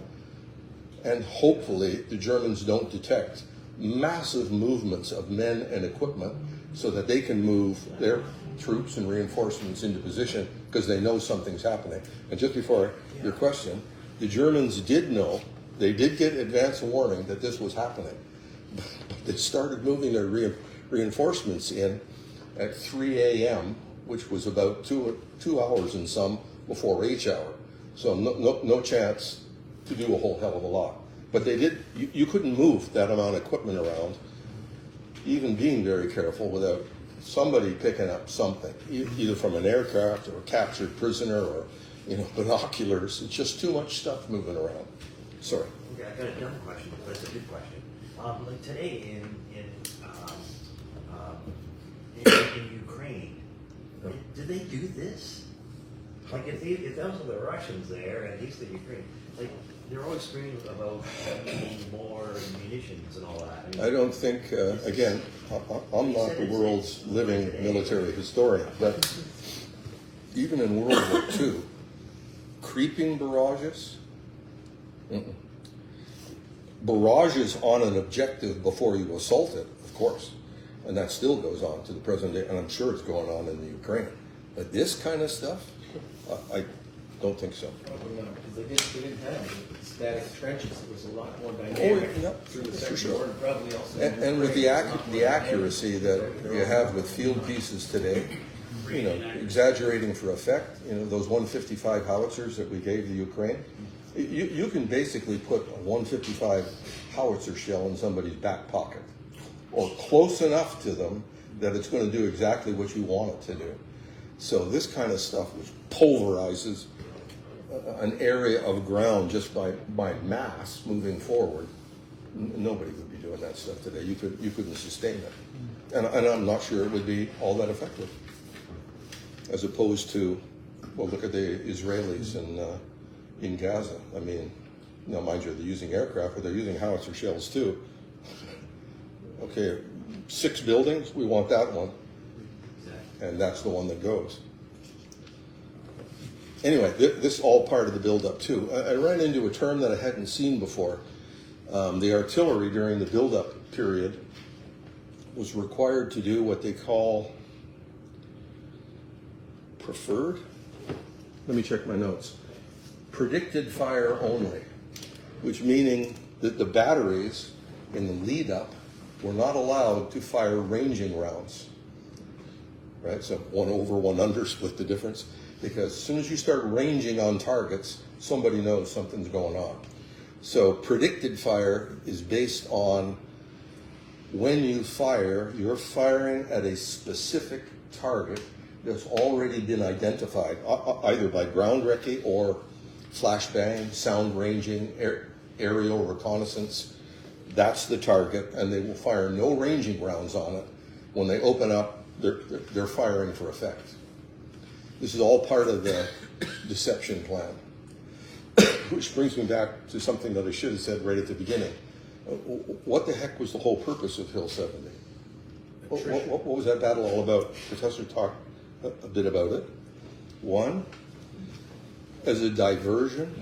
And hopefully the Germans don't detect massive movements of men and equipment so that they can move their troops and reinforcements into position because they know something's happening. And just before your question, the Germans did know, they did get advance warning that this was happening. But they started moving their reinforcements in at 3 a.m., which was about two hours and some before H hour. So no chance to do a whole hell of a lot. But they did, you couldn't move that amount of equipment around, even being very careful, without somebody picking up something, either from an aircraft or a captured prisoner or, you know, binoculars. It's just too much stuff moving around. Sorry. Okay, I got a different question, but it's a good question. Like today in Ukraine, did they do this? Like if those are the Russians there and these are the Ukraine, like they're always screaming about needing more munitions and all that. I mean, I don't think, again, I'm not the world's living military historian, but even in World War II, creeping barrages, barrages on an objective before you assault it, of course, and that still goes on to the present day, and I'm sure it's going on in the Ukraine. But this kind of stuff, I don't think so. Probably not, because they didn't have static trenches. It was a lot more Oh, dynamic yeah, through the for Second sure. War, and probably also. And with the accuracy that you have with field pieces today, you know, exaggerating for effect, you know, those 155 howitzers that we gave the Ukraine, you can basically put a 155 howitzer shell in somebody's back pocket, or close enough to them that it's going to do exactly what you want it to do. So this kind of stuff, which pulverizes an area of ground just by mass moving forward, nobody would be doing that stuff today. You couldn't sustain it, and I'm not sure it would be all that effective. As opposed to, well, look at the Israelis in Gaza. I mean, now mind you, they're using aircraft, but they're using howitzer shells too. Okay, 6 buildings, we want that one, and that's the one that goes. Anyway, this is all part of the build-up too. I ran into a term that I hadn't seen before. The artillery during the build-up period was required to do what they call preferred. Let me check my notes. Predicted fire only, which meaning that the batteries in the lead-up were not allowed to fire ranging rounds. Right, so 1 over, 1 under, split the difference. Because as soon as you start ranging on targets, somebody knows something's going on. So predicted fire is based on when you fire, you're firing at a specific target that's already been identified, either by ground recce or flashbang, sound ranging, aerial reconnaissance. That's the target, and they will fire no ranging rounds on it. When they open up, they're firing for effect. This is all part of the deception plan. Which brings me back to something that I should have said right at the beginning. What the heck was the whole purpose of Hill 70? What was that battle all about? Professor talked a bit about it. One, as a diversion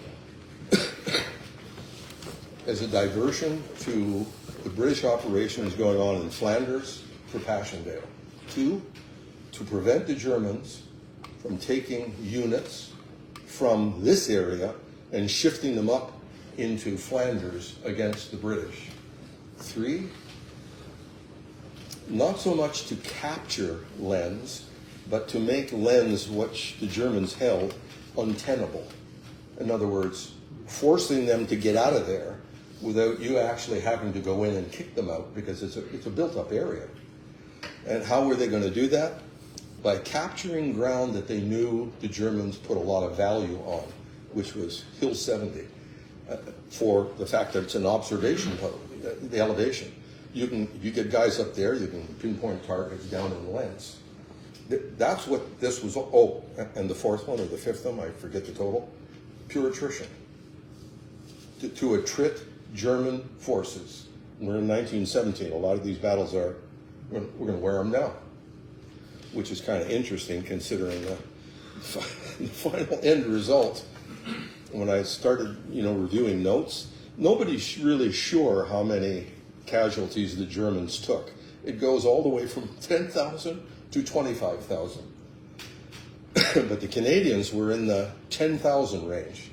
to the British operations going on in Flanders for Passchendaele. Two, to prevent the Germans from taking units from this area and shifting them up into Flanders against the British. Three, not so much to capture Lens, but to make Lens, which the Germans held, untenable. In other words, forcing them to get out of there without you actually having to go in and kick them out, because it's a built-up area. And how were they going to do that? By capturing ground that they knew the Germans put a lot of value on, which was Hill 70, for the fact that it's an observation post, the elevation. You get guys up there, you can pinpoint targets down in Lens. That's what this was. Oh, and the fourth one or the fifth one, I forget the total. Pure attrition. To attrit German forces. We're in 1917. A lot of these battles are, we're going to wear them now, which is kind of interesting considering the final end result. When I started, reviewing notes, nobody's really sure how many casualties the Germans took. It goes all the way from 10,000 to 25,000. But the Canadians were in the 10,000 range.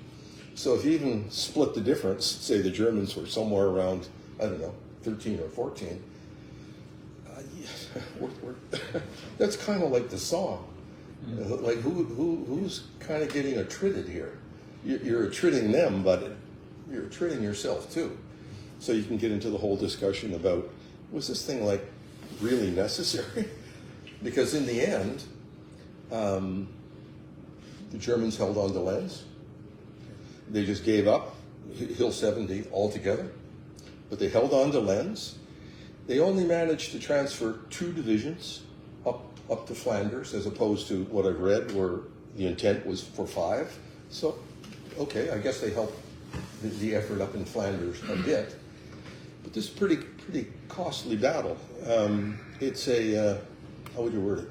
So if you even split the difference, say the Germans were somewhere around, 13 or 14, that's kind of like the song. Like who's kind of getting attrited here? You're attriting them, but you're attriting yourself too. So you can get into the whole discussion about, was this thing like really necessary? Because in the end, the Germans held on to Lens. They just gave up Hill 70 altogether, but they held on to Lens. They only managed to transfer 2 divisions up to Flanders, as opposed to what I've read where the intent was for 5. So, okay, I guess they helped the effort up in Flanders a bit. But this is a pretty costly battle. It's a, how would you word it?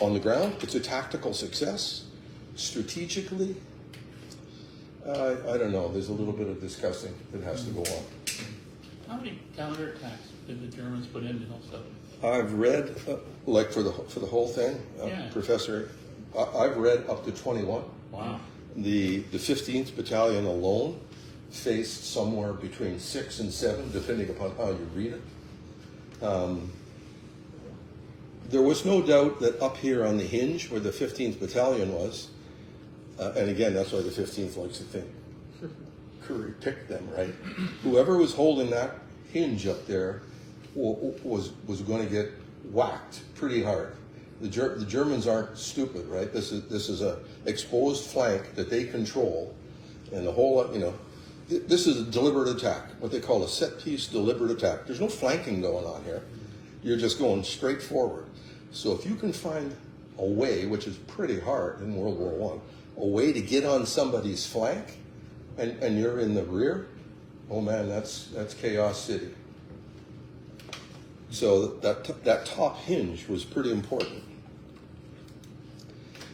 On the ground, it's a tactical success. Strategically, I don't know. There's a little bit of discussing that has to go on. How many counterattacks did the Germans put into Hill 70? I've read, like for the whole thing, Yeah. Professor, I've read up to 21. Wow. The 15th Battalion alone faced somewhere between 6 and 7, depending upon how you read it. There was no doubt that up here on the hinge, where the 15th Battalion was, and again, that's why the 15th likes to think Curry picked them, right? Whoever was holding that hinge up there was going to get whacked pretty hard. The Germans aren't stupid, right? This is a exposed flank that they control, and the whole, this is a deliberate attack, what they call a set-piece deliberate attack. There's no flanking going on here. You're just going straight forward. So if you can find a way, which is pretty hard in World War I, a way to get on somebody's flank, and you're in the rear, oh man, that's Chaos City. So that top hinge was pretty important.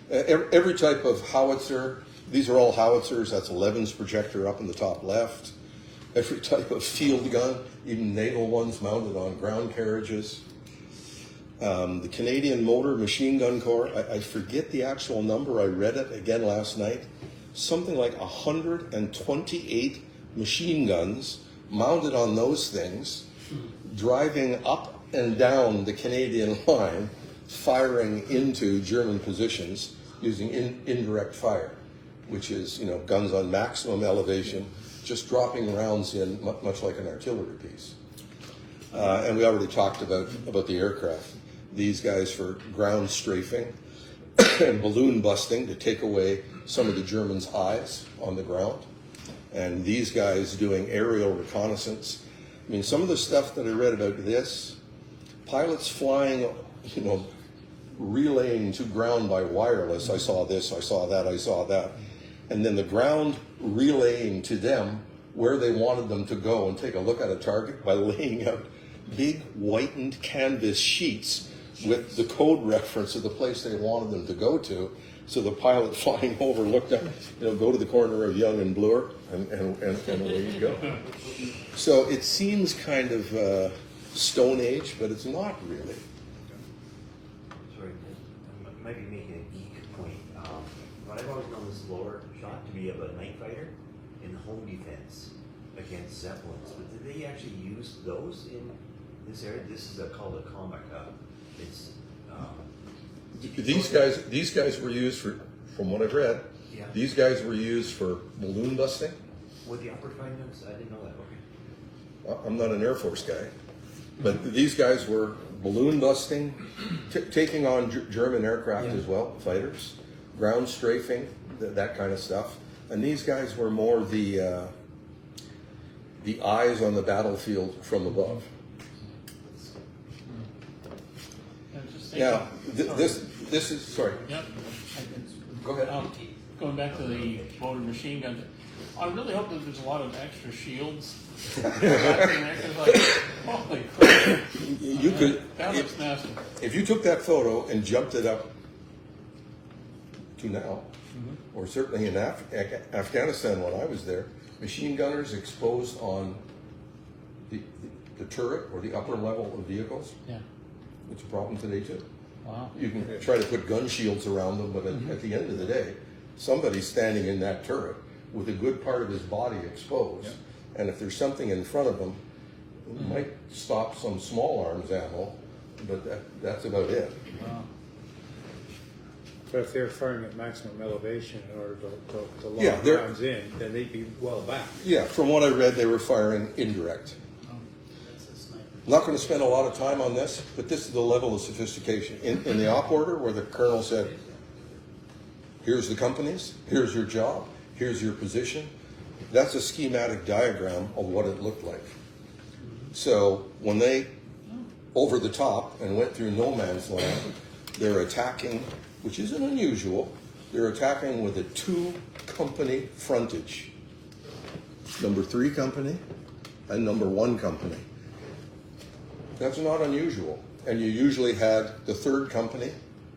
Every type of howitzer, these are all howitzers, that's 11's projector up in the top left. Every type of field gun, even naval ones mounted on ground carriages. The Canadian Motor Machine Gun Corps, I forget the actual number, I read it again last night. Something like 128 machine guns mounted on those things, driving up and down the Canadian line, firing into German positions using indirect fire, which is, guns on maximum elevation, just dropping rounds in much like an artillery piece. And we already talked about the aircraft. These guys for ground strafing and balloon busting to take away some of the Germans' eyes on the ground. And these guys doing aerial reconnaissance. I mean, some of the stuff that I read about this, pilots flying, relaying to ground by wireless. I saw this, I saw that, I saw that. and then the ground relaying to them where they wanted them to go and take a look at a target by laying out big whitened canvas sheets with the code reference of the place they wanted them to go to. So the pilot flying over looked up, go to the corner of Yonge and Bloor, and away you go. So it seems kind of Stone Age, but it's not really. Sorry, I might be making a geek point, but I've always known this lower shot to be of a night fighter in home defense against Zeppelins. But did they actually use those in this area? This is called a comic. It's These guys were used for, from what I've read, Yeah. these guys were used for balloon busting. with the upper fragments. I didn't know that. Okay. I'm not an Air Force guy, but these guys were balloon busting, taking on German aircraft as well, fighters, ground strafing, that kind of stuff. And these guys were more the eyes on the battlefield from above. Now, this is, sorry, Yep. go ahead. Going back to the motor machine guns, I really hope that there's a lot of extra shields. Like, holy crap. You could, That looks nasty. if you took that photo and jumped it up to now, or certainly in Afghanistan when I was there, machine gunners exposed on the turret or the upper level of vehicles, Yeah. it's a problem today too. Wow. You can try to put gun shields around them, but at the end of the day, somebody's standing in that turret with a good part of his body exposed. And if there's something in front of them, it might stop some small arms ammo, but that's about it. Wow. But if they're firing at maximum elevation in order to lock Yeah, they're- rounds in, then they'd be well back. Yeah, from what I read, they were firing indirect. That's a sniper. I'm not going to spend a lot of time on this, but this is the level of sophistication. In the op order where the colonel said, here's the companies, here's your job, here's your position, that's a schematic diagram of what it looked like. So when they, over the top and went through no man's land, they're attacking, which isn't unusual, they're attacking with a 2-company frontage. Number 3 company and number 1 company. That's not unusual. And you usually had the 3rd company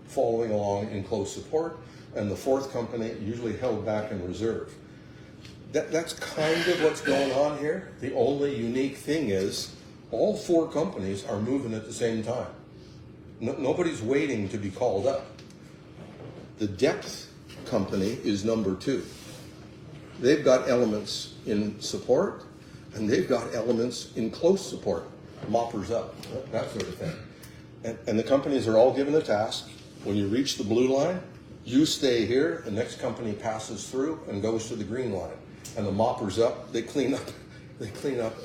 following along in close support, and the 4th company usually held back in reserve. That's kind of what's going on here. The only unique thing is all 4 companies are moving at the same time. Nobody's waiting to be called up. The depth company is number 2. They've got elements in support, and they've got elements in close support. Moppers up, that sort of thing. And the companies are all given a task. When you reach the blue line, you stay here, the next company passes through and goes to the green line. And the moppers up, they clean up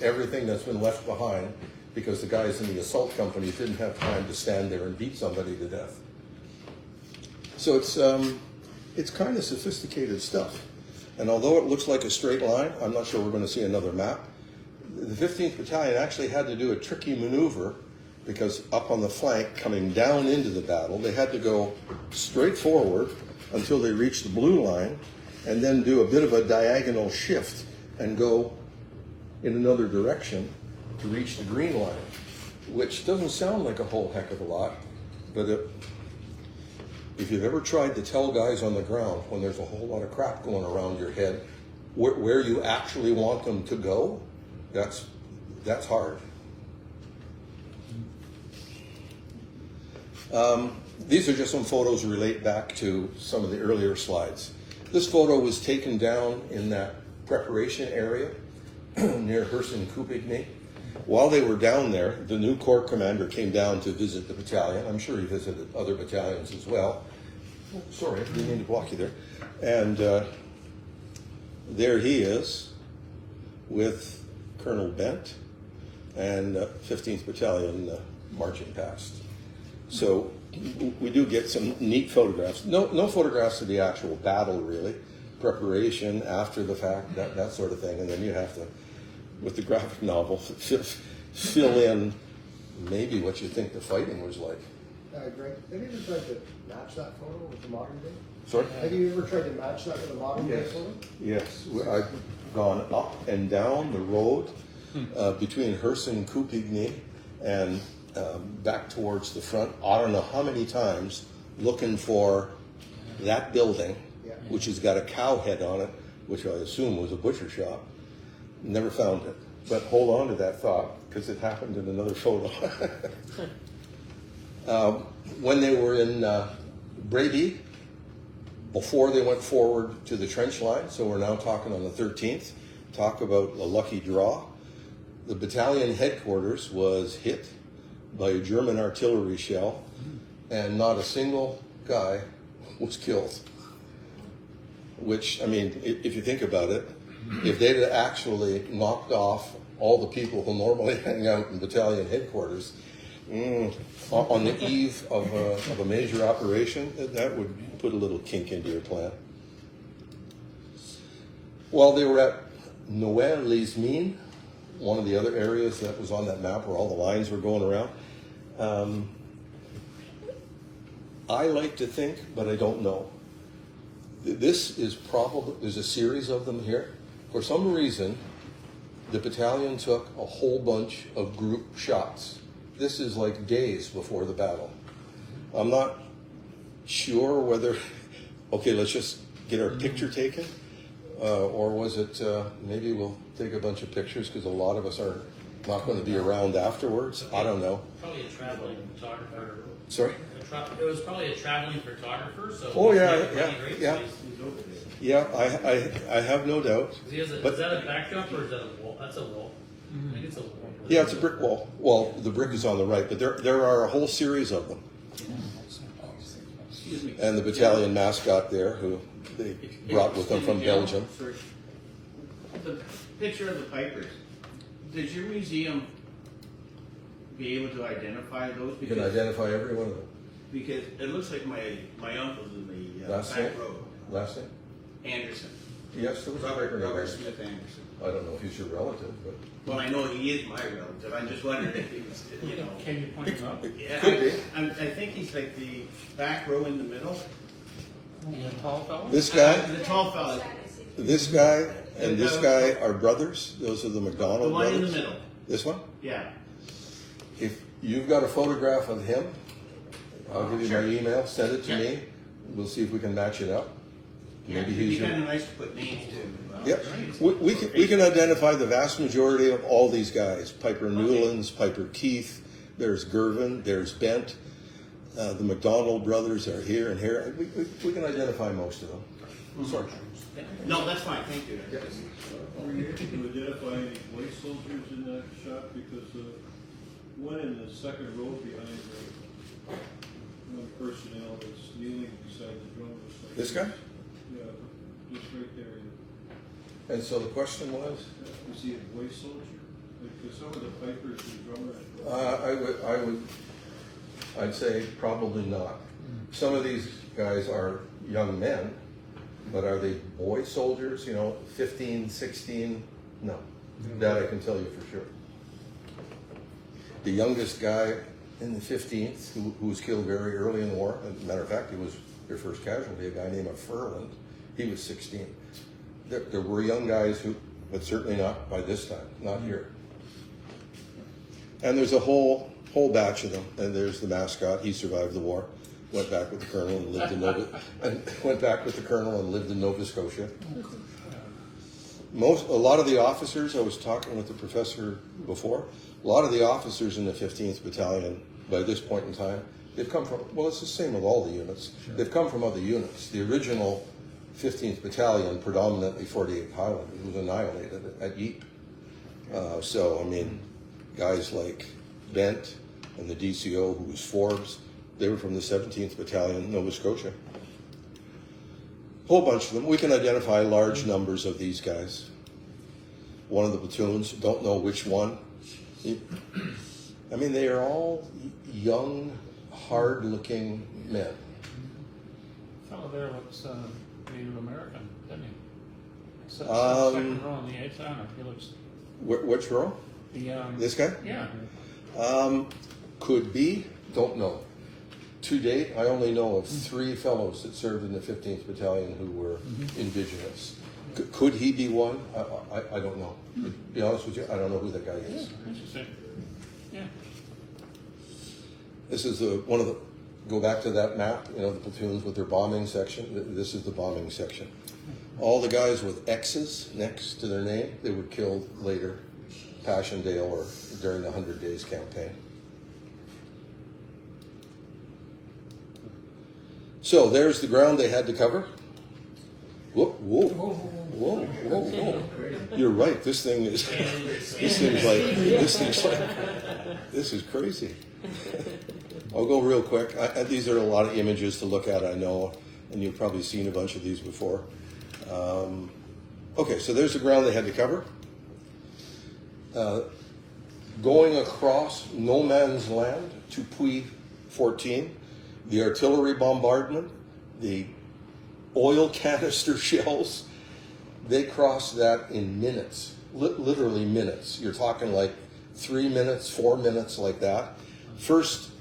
everything that's been left behind because the guys in the assault company didn't have time to stand there and beat somebody to death. So it's kind of sophisticated stuff. And although it looks like a straight line, I'm not sure we're going to see another map. The 15th Battalion actually had to do a tricky maneuver because up on the flank, coming down into the battle, they had to go straight forward until they reached the blue line and then do a bit of a diagonal shift and go in another direction to reach the green line, which doesn't sound like a whole heck of a lot, but if you've ever tried to tell guys on the ground when there's a whole lot of crap going around your head where you actually want them to go, that's hard. These are just some photos relate back to some of the earlier slides. This photo was taken down in that preparation area near Herson-Kupigny. While they were down there, the new corps commander came down to visit the battalion. I'm sure he visited other battalions as well. Oh, sorry, I didn't mean to block you there. And there he is with Colonel Bent and 15th Battalion marching past. So we do get some neat photographs. No photographs of the actual battle, really. Preparation, after the fact, that sort of thing. And then you have to, with the graphic novel, fill in maybe what you think the fighting was like. Greg, have you ever tried to match that photo with the modern day? Sorry? Have you ever tried to match that with a modern day Yes. photo? Yes, I've gone up and down the road between Hearst and Coupigny and back towards the front. I don't know how many times looking for that building, Yeah. which has got a cow head on it, which I assume was a butcher shop. Never found it. But hold on to that thought because it happened in another photo. When they were in Brady, before they went forward to the trench line, so we're now talking on the 13th, talk about a lucky draw. The battalion headquarters was hit by a German artillery shell, and not a single guy was killed. Which, I mean, if you think about it, if they'd have actually knocked off all the people who normally hang out in battalion headquarters, on the eve of a major operation, that would put a little kink into your plan. While they were at Noël-les-Mines, one of the other areas that was on that map where all the lines were going around, I like to think, but I don't know. This is probably, there's a series of them here. For some reason, the battalion took a whole bunch of group shots. This is like days before the battle. I'm not sure whether, okay, let's just get our picture taken, or was it, maybe we'll take a bunch of pictures because a lot of us are not going to be around afterwards. I don't know. Probably a traveling photographer. Sorry? It was probably a traveling photographer, so. Oh, yeah, he's yeah, pretty great, yeah. so he's- Yeah, I have no doubt. He has a, is that a backdrop or is that a wall? That's a wall. I think it's a wall. Yeah, it's a brick wall. Well, the brick is on the right, but there are a whole series of them. Excuse me. And the battalion mascot there, who they brought with them from Belgium. Sorry. The picture of the Pipers, does your museum be able to identify those? You can identify every one of them. Because it looks like my uncle's in the Last back name? row. Last name? Anderson. Yes, there was a Robert paper number. Smith Anderson. I don't know if he's your relative, but Well, I know he is my relative. I just wondered if he was, you know. Can you point him out? Yeah, Could be. I think he's like the back row in the middle. The tall fellow? this guy, The tall fella. this guy, and this guy are brothers. Those are the The McDonald one brothers. in the middle. This one? Yeah. If you've got a photograph of him, I'll give you my email. Send it to Yeah. me. We'll see if we can match it up. Yeah, Maybe it'd be he's your. kind of nice to put names to. Yep. We can identify the vast majority of all these guys. Piper Newlands, Piper Keith, there's Gervin, there's Bent. The McDonald brothers are here and here. We can identify most of them. Sorry. No, that's fine. Thank you. Were you able to identify any white soldiers in that shot? Because one in the second row behind one personnel is kneeling beside the drummer. This guy? Yeah, just right there. And so the question was? Is he a white soldier? Because some of the pipers and drummers. I'd say probably not. Some of these guys are young men, but are they boy soldiers, 15, 16? No. That I can tell you for sure. The youngest guy in the 15th, who was killed very early in the war, as a matter of fact, he was their first casualty, a guy named Furland, he was 16. There were young guys but certainly not by this time, not here. And there's a whole batch of them. And there's the mascot. He survived the war, went back with the colonel and lived in Nova Scotia. A lot of the officers, I was talking with the professor before. A lot of the officers in the 15th Battalion, by this point in time, they've come from. Well, it's the same with all the units. Sure. They've come from other units. The original 15th Battalion, predominantly 48th Highland, was annihilated at Ypres. So, I mean, guys like Bent and the DCO, who was Forbes, they were from the 17th Battalion, Nova Scotia. Whole bunch of them. We can identify large numbers of these guys. One of the platoons, don't know which one. I mean, they are all young, hard-looking men. Fellow there looks Native American, doesn't he? Second row on the eighth honor. He looks. Which row? The This guy? Yeah. Could be. Don't know. To date, I only know of 3 fellows that served in the 15th Battalion who were Indigenous. Could he be one? I don't know. To be honest with you, I don't know who that guy is. Interesting. Yeah. This is one of the, go back to that map, you know, the platoons with their bombing section. This is the bombing section. All the guys with X's next to their name, they were killed later, Passchendaele or during the 100 Days campaign. So there's the ground they had to cover. Whoa, whoa, whoa, whoa, whoa. You're right, this thing's like, this is crazy. I'll go real quick. These are a lot of images to look at, I know, and you've probably seen a bunch of these before. Okay, so there's the ground they had to cover. Going across no man's land to Puy 14, the artillery bombardment, the oil canister shells, they crossed that in minutes, literally minutes. You're talking like 3 minutes, 4 minutes, like that. First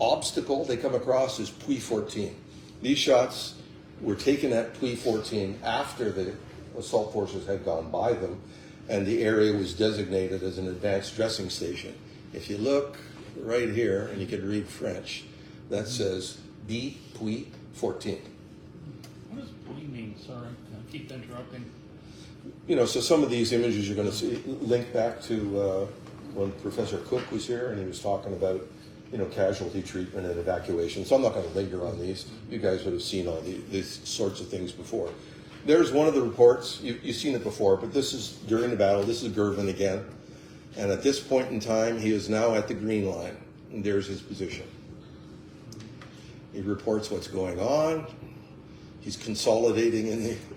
obstacle they come across is Puy 14. These shots were taken at Puy 14 after the assault forces had gone by them, and the area was designated as an advanced dressing station. If you look right here, and you can read French, that says B Puy 14. What does Puy mean? Sorry, I keep interrupting. You know, so some of these images you're going to see link back to when Professor Cook was here, and he was talking about, you know, casualty treatment and evacuation. So I'm not going to linger on these. You guys would have seen all these sorts of things before. There's one of the reports. You've seen it before, but this is during the battle. This is Gervin again. And at this point in time, he is now at the green line. And there's his position. He reports what's going on. He's consolidating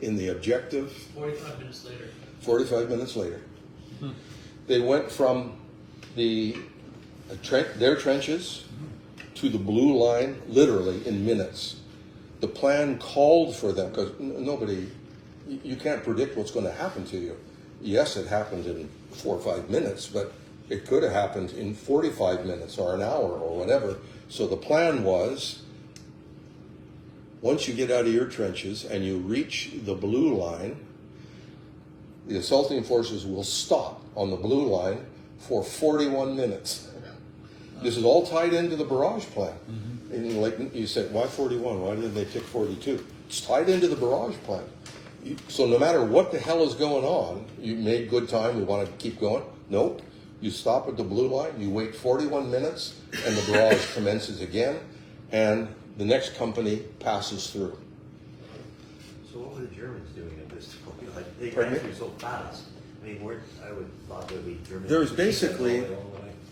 in the objective. 45 minutes later. 45 minutes later. They went from their trenches to the blue line literally in minutes. The plan called for them, because you can't predict what's going to happen to you. Yes, it happened in 4 or 5 minutes, but it could have happened in 45 minutes or an hour or whatever. So the plan was, once you get out of your trenches and you reach the blue line, the assaulting forces will stop on the blue line for 41 minutes. This is all tied into the barrage plan. And like you said, why 41? Why didn't they pick 42? It's tied into the barrage plan. So no matter what the hell is going on, you made good time, we want to keep going. Nope. You stop at the blue line, you wait 41 minutes, and the barrage commences again, and the next company passes through. So what were the Germans doing at this point? Like, they Pardon ran me? through so fast. I mean, I would thought there would be Germans. There's basically,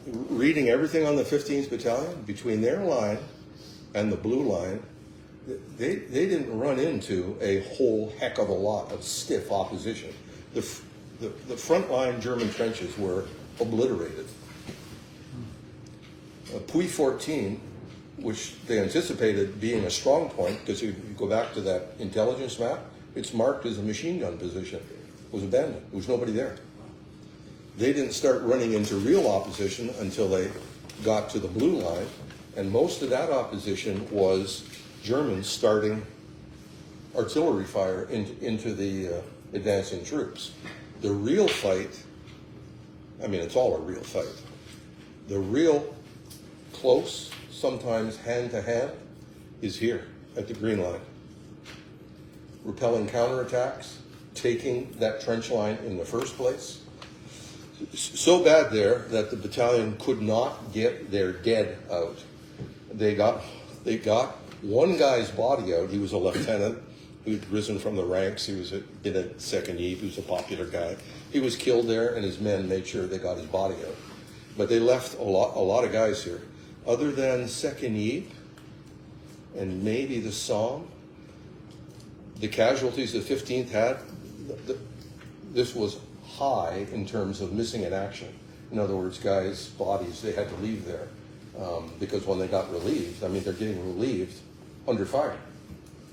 reading everything on the 15th Battalion, between their line and the blue line, they didn't run into a whole heck of a lot of stiff opposition. The frontline German trenches were obliterated. Puy 14, which they anticipated being a strong point, because if you go back to that intelligence map, it's marked as a machine gun position. It was abandoned. There was nobody there. They didn't start running into real opposition until they got to the blue line, and most of that opposition was Germans starting artillery fire into the advancing troops. The real fight, I mean, it's all a real fight. The real close, sometimes hand-to-hand, is here at the green line. Repelling counterattacks, taking that trench line in the first place. So bad there that the battalion could not get their dead out. They got one guy's body out. He was a lieutenant who'd risen from the ranks. He was in a second Yves. He was a popular guy. He was killed there, and his men made sure they got his body out. But they left a lot of guys here. Other than second Yves and maybe the Somme, the casualties the 15th had, this was high in terms of missing in action. In other words, guys' bodies, they had to leave there because when they got relieved, I mean, they're getting relieved under fire.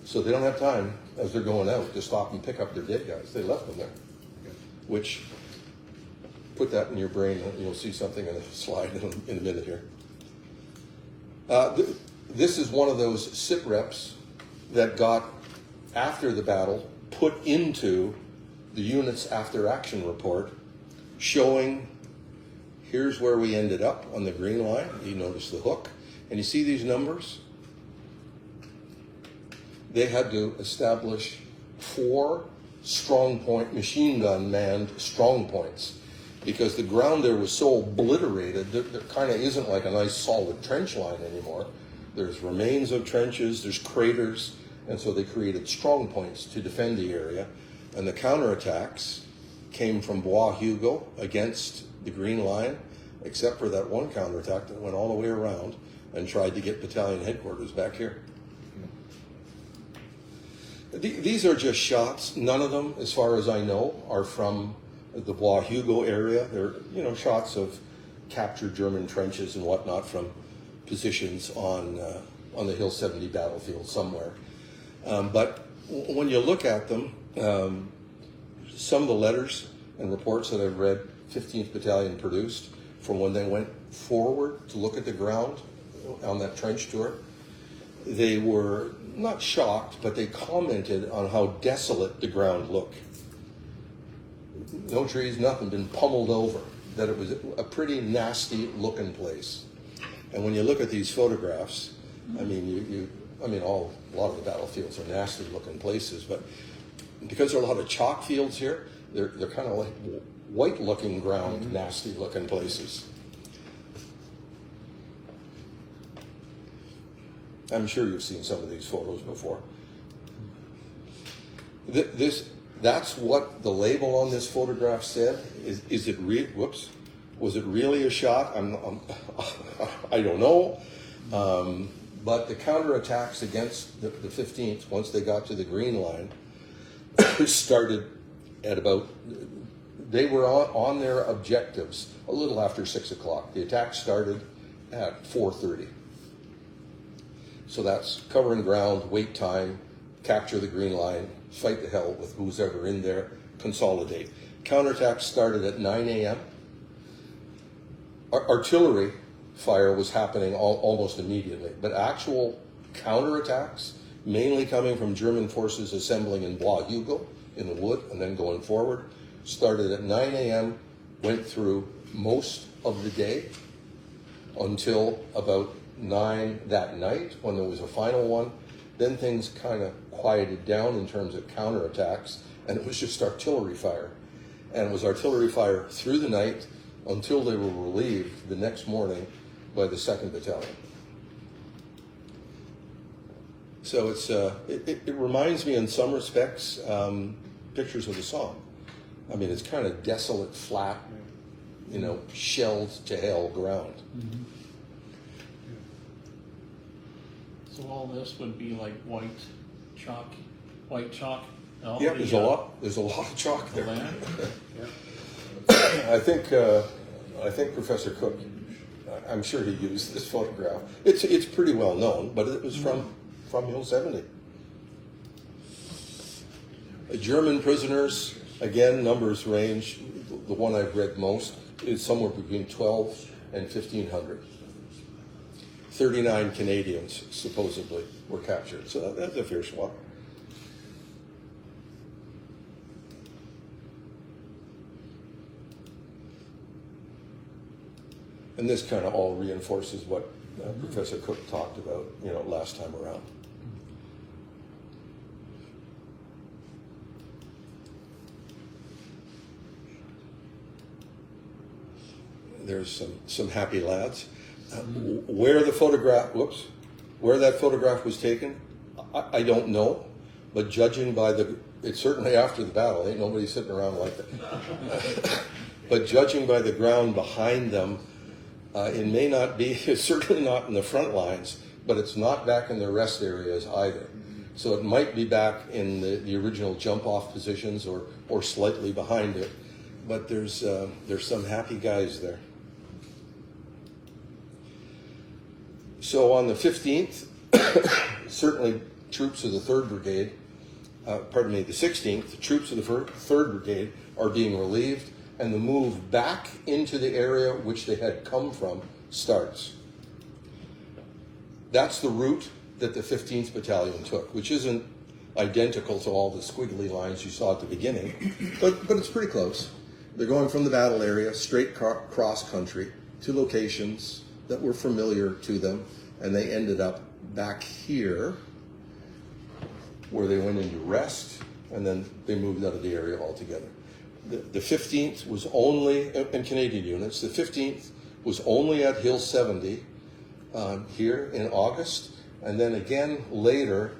So they don't have time, as they're going out, to stop and pick up their dead guys. They left them there, which, put that in your brain, and you'll see something in a slide in a minute here. This is one of those sit reps that got, after the battle, put into the unit's after action report, showing here's where we ended up on the green line. You notice the hook, and you see these numbers? They had to establish 4 strong point, machine gun manned strong points, because the ground there was so obliterated, there kind of isn't like a nice solid trench line anymore. There's remains of trenches, there's craters, and so they created strong points to defend the area. And the counterattacks came from Bois Hugo against the green line, except for that one counterattack that went all the way around and tried to get battalion headquarters back here. These are just shots. None of them, as far as I know, are from the Bois Hugo area. They're, you know, shots of captured German trenches and whatnot from positions on the Hill 70 battlefield somewhere. But when you look at them, some of the letters and reports that I've read 15th Battalion produced from when they went forward to look at the ground on that trench tour, they were not shocked, but they commented on how desolate the ground looked. No trees, nothing, been pummeled over, that it was a pretty nasty looking place. And when you look at these photographs, I mean, a lot of the battlefields are nasty looking places, but because there are a lot of chalk fields here, they're kind of like white looking ground, nasty looking places. I'm sure you've seen some of these photos before. That's what the label on this photograph said. Is it whoops? Was it really a shot? I don't know. But the counterattacks against the 15th, once they got to the green line, started at about, they were on their objectives a little after 6 o'clock. The attack started at 4:30. So that's covering ground, wait time, capture the green line, fight the hell with who's ever in there, consolidate. Counterattack started at 9 a.m. Artillery fire was happening almost immediately, but actual counterattacks, mainly coming from German forces assembling in Bois Hugo in the wood and then going forward, started at 9 a.m., went through most of the day until about 9 that night when there was a final one. Then things kind of quieted down in terms of counterattacks, and it was just artillery fire. And it was artillery fire through the night until they were relieved the next morning by the 2nd Battalion. So it reminds me in some respects pictures of the Somme. I mean, it's kind of desolate, flat, you know, shelled to hell ground. Mm-hmm. So all this would be like white chalk. Yeah, there's a lot of chalk there. Land. I think Professor Cook, I'm sure he used this photograph. It's pretty well known, but it was from Hill 70. German prisoners, again, numbers range. The one I've read most is somewhere between 12 and 1,500. 39 Canadians supposedly were captured, so that's a fair swap. And this kind of all reinforces what Professor Cook talked about, you know, last time around. There's some happy lads. Where that photograph was taken, I don't know, but judging by it's certainly after the battle, ain't nobody sitting around like that. But judging by the ground behind them, it may not be, it's certainly not in the front lines, but it's not back in the rest areas either. So it might be back in the original jump-off positions or slightly behind it, but there's some happy guys there. So on the 15th, certainly troops of the 3rd Brigade, the 16th, the troops of the 3rd Brigade are being relieved, and the move back into the area which they had come from starts. That's the route that the 15th Battalion took, which isn't identical to all the squiggly lines you saw at the beginning, but it's pretty close. They're going from the battle area straight cross country to locations that were familiar to them, and they ended up back here where they went into rest, and then they moved out of the area altogether. The 15th was only, in Canadian units, the 15th was only at Hill 70 here in August, and then again later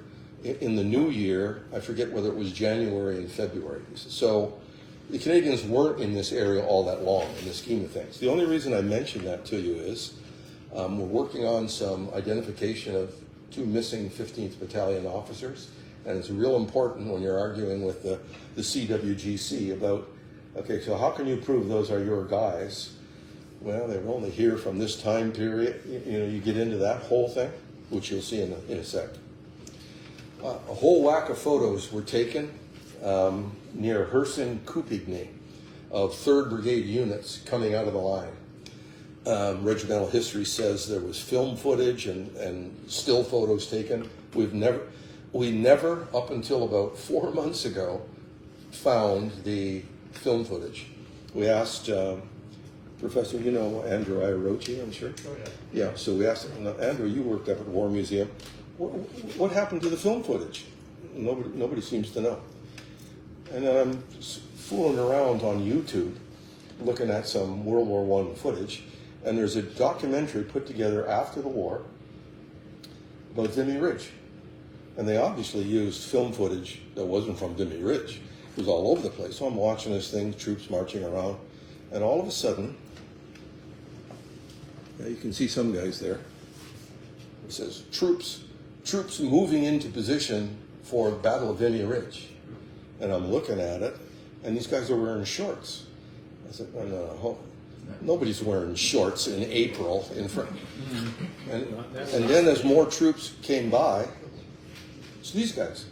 in the new year, I forget whether it was January and February. So the Canadians weren't in this area all that long in the scheme of things. The only reason I mention that to you is we're working on some identification of 2 missing 15th Battalion officers, and it's real important when you're arguing with the CWGC about, okay, so how can you prove those are your guys? Well, they were only here from this time period. You know, you get into that whole thing, which you'll see in a sec. A whole whack of photos were taken near Herson Kupigny of 3rd Brigade units coming out of the line. Regimental history says there was film footage and still photos taken. We never, up until about 4 months ago, found the film footage. We asked Professor, you know Andrew Iorochi, I'm sure? Oh, yeah. Yeah, so we asked him, Andrew, you worked up at the War Museum. What happened to the film footage? Nobody seems to know. And then I'm fooling around on YouTube, looking at some World War I footage, and there's a documentary put together after the war about Vimy Ridge. And they obviously used film footage that wasn't from Vimy Ridge. It was all over the place. So I'm watching this thing, troops marching around, and all of a sudden, you can see some guys there. It says, troops moving into position for Battle of Vimy Ridge. And I'm looking at it, and these guys are wearing shorts. I said, no, nobody's wearing shorts in April in front. And then as more troops came by, it's these guys.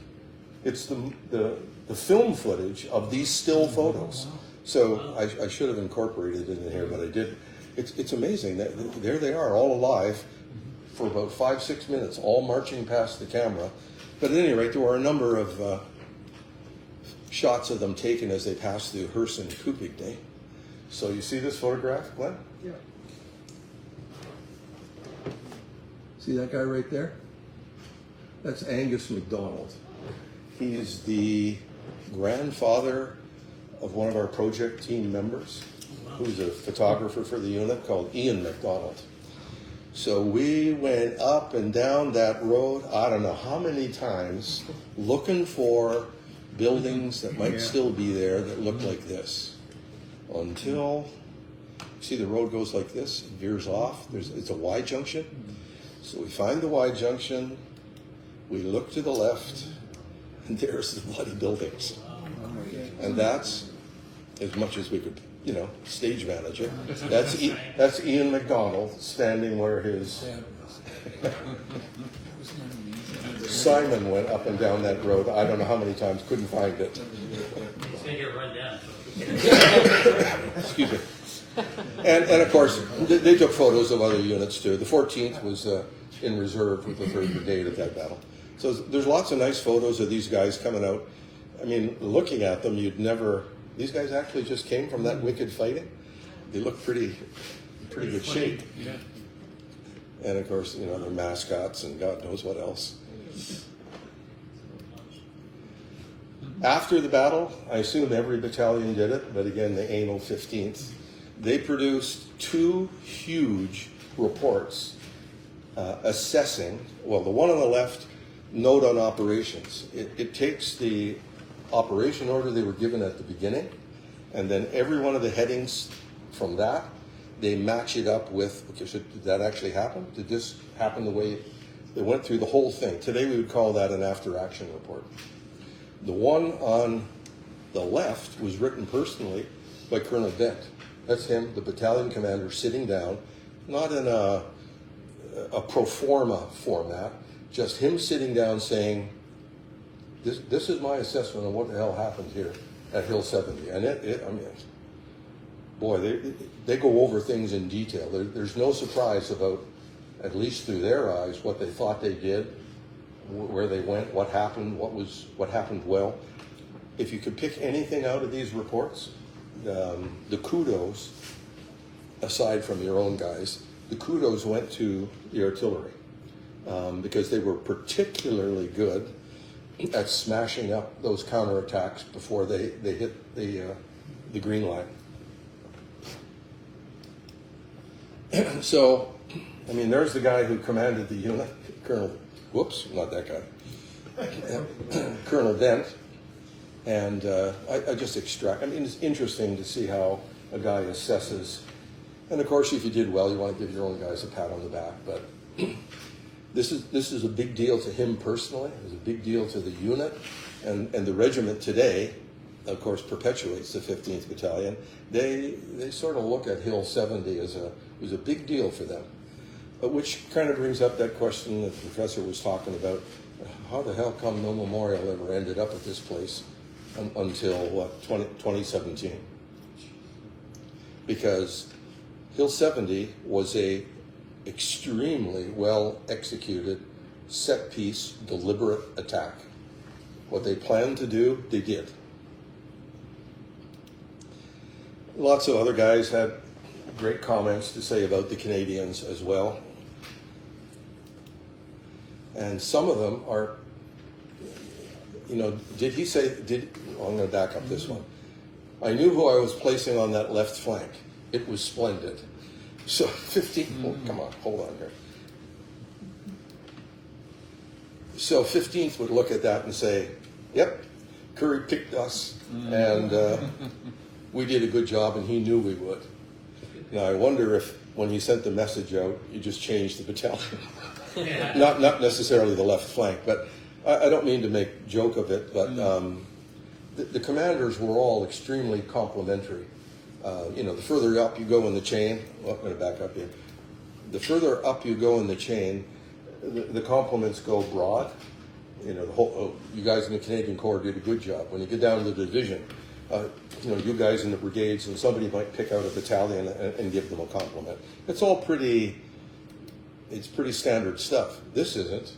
It's the film footage of these still photos. So I should have incorporated it in here, but I didn't. It's amazing that there they are, all alive for about 5-6 minutes, all marching past the camera. But at any rate, there were a number of shots of them taken as they passed through Herson Kupigny. So you see this photograph, Glenn? Yeah. See that guy right there? That's Angus MacDonald. He's the grandfather of one of our project team members, who's a photographer for the unit called Ian MacDonald. So we went up and down that road, I don't know how many times, looking for buildings that might still be there that look like this. Until, see the road goes like this, it veers off, it's a Y junction. So we find the Y junction, we look to the left, and there's the bloody buildings. And that's as much as we could, stage manage it. That's Ian MacDonald standing where his Simon went up and down that road. I don't know how many times, couldn't find it. He's gonna get run down. Excuse me. And of course, they took photos of other units too. The 14th was in reserve with the 3rd Brigade at that battle. So there's lots of nice photos of these guys coming out. I mean, looking at them, these guys actually just came from that wicked fighting. They look pretty good shape. Yeah. And of course, their mascots and God knows what else. After the battle, I assume every battalion did it, but again, the anal 15th, they produced 2 huge reports assessing, well, the one on the left, note on operations. It takes the operation order they were given at the beginning, and then every one of the headings from that, they match it up with, okay, so did that actually happen? Did this happen the way they went through the whole thing? Today we would call that an after-action report. The one on the left was written personally by Colonel Bent. That's him, the battalion commander, sitting down, not in a pro forma format, just him sitting down saying, this is my assessment of what the hell happened here at Hill 70. And boy, they go over things in detail. There's no surprise about, at least through their eyes, what they thought they did, where they went, what happened, what happened well. If you could pick anything out of these reports, the kudos, aside from your own guys, the kudos went to the artillery because they were particularly good at smashing up those counterattacks before they hit the green line. So, I mean, there's the guy who commanded the unit, Colonel, whoops, not that guy, Colonel Dent. And I just extract, I mean, it's interesting to see how a guy assesses. And of course, if you did well, you want to give your own guys a pat on the back. But this is a big deal to him personally. It's a big deal to the unit. And the regiment today, of course, perpetuates the 15th Battalion. They sort of look at Hill 70 as a big deal for them. Which kind of brings up that question that the professor was talking about. How the hell come no memorial ever ended up at this place until, what, 2017? Because Hill 70 was a extremely well executed, set piece, deliberate attack. What they planned to do, they did. Lots of other guys had great comments to say about the Canadians as well. And some of them are, you know, I'm going to back up this one. I knew who I was placing on that left flank. It was splendid. So 15th, come on, hold on here. So 15th would look at that and say, yep, Curry picked us, and we did a good job, and he knew we would. Now, I wonder if when he sent the message out, you just changed the battalion. Not necessarily the left flank, but I don't mean to make joke of it, but the commanders were all extremely complimentary. You know, the further up you go in the chain, well, I'm going to back up here. The further up you go in the chain, the compliments go broad. You know, you guys in the Canadian Corps did a good job. When you get down to the division, you know, you guys in the brigades, and somebody might pick out a battalion and give them a compliment. It's all pretty standard stuff. This isn't.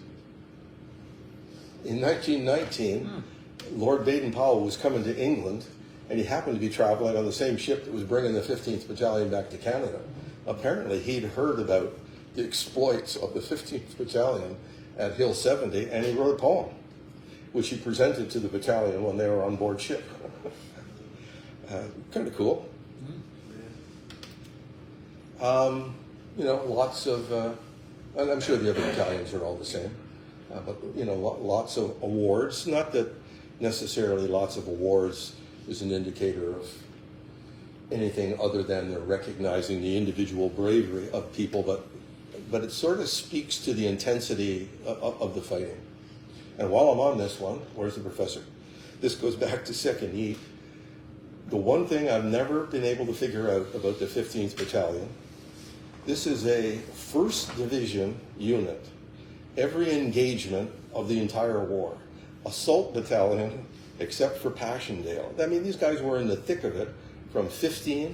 In 1919, Lord Baden-Powell was coming to England, and he happened to be traveling on the same ship that was bringing the 15th Battalion back to Canada. Apparently, he'd heard about the exploits of the 15th Battalion at Hill 70, and he wrote a poem, which he presented to the battalion when they were on board ship. Kind of cool. You know, lots of, and I'm sure the other battalions are all the same, but, you know, lots of awards. Not that necessarily lots of awards is an indicator of anything other than they're recognizing the individual bravery of people, but it sort of speaks to the intensity of the fighting. And while I'm on this one, where's the professor? This goes back to Second Heat. The one thing I've never been able to figure out about the 15th Battalion, this is a 1st Division unit. Every engagement of the entire war. Assault Battalion, except for Passchendaele. I mean, these guys were in the thick of it from 15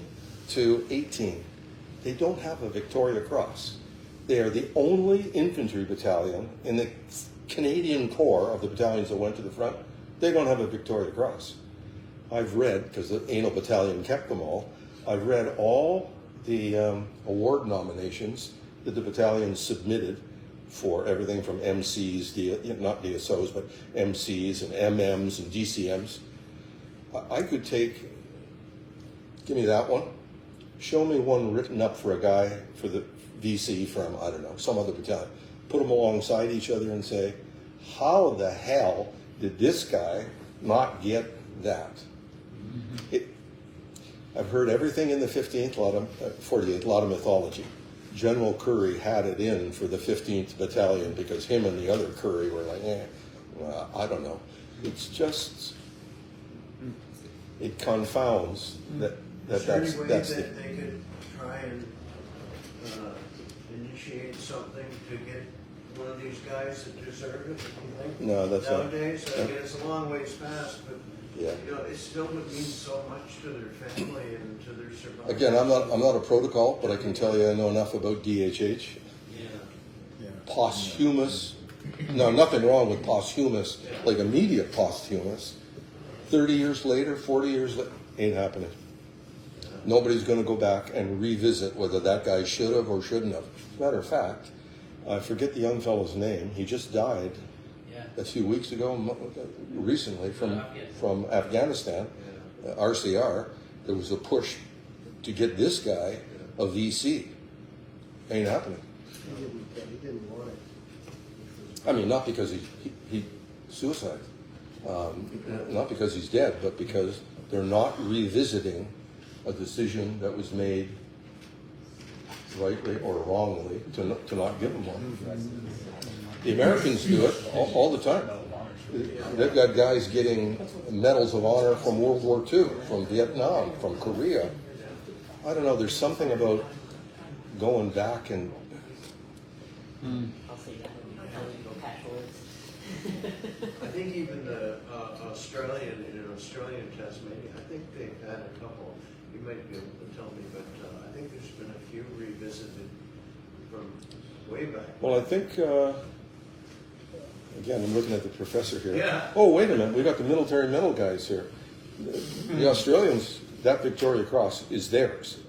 to 18. They don't have a Victoria Cross. They are the only infantry battalion in the Canadian Corps of the battalions that went to the front. They don't have a Victoria Cross. I've read, because the Anal Battalion kept them all, I've read all the award nominations that the battalion submitted for everything from MCs, not DSOs, but MCs and MMs and DCMs. I could take, give me that one, show me one written up for a guy for the VC from, I don't know, some other battalion. Put them alongside each other and say, how the hell did this guy not get that? I've heard everything in the 15th, 48th, a lot of mythology. General Curry had it in for the 15th Battalion because him and the other Curry were like, well, I don't know. It's just, it confounds that Is there any way that's that they could try and initiate something to get one of these guys that deserve it, you think? No, that's not. Nowadays, I mean, it's a long ways past, but, Yeah. you know, it still would mean so much to their family and to their survival. Again, I'm not a protocol, but I can tell you I know enough about DHH. Yeah. posthumous, no, nothing wrong with posthumous, like immediate posthumous. 30 years later, 40 years later, ain't happening. Nobody's going to go back and revisit whether that guy should have or shouldn't have. Matter of fact, I forget the young fellow's name. He just died Yeah. a few weeks ago, recently from Afghanistan, RCR. There was a push to get this guy a VC. Ain't happening. He didn't want it. I mean, not because he suicide, not because he's dead, but because they're not revisiting a decision that was made rightly or wrongly to not give him one. The Americans do it all the time. They've got guys getting medals of honor from World War II, from Vietnam, from Korea. I don't know, there's something about going back and... I'll say that. I'll let you go patch words. I think even the Australian, in an Australian test, maybe, I think they've had a couple, you might be able to tell me, but I think there's been a few revisited from way back. Well, I think, again, I'm looking at the professor here. Yeah. Oh, wait a minute, we got the military medal guys here. The Australians, that Victoria Cross is theirs.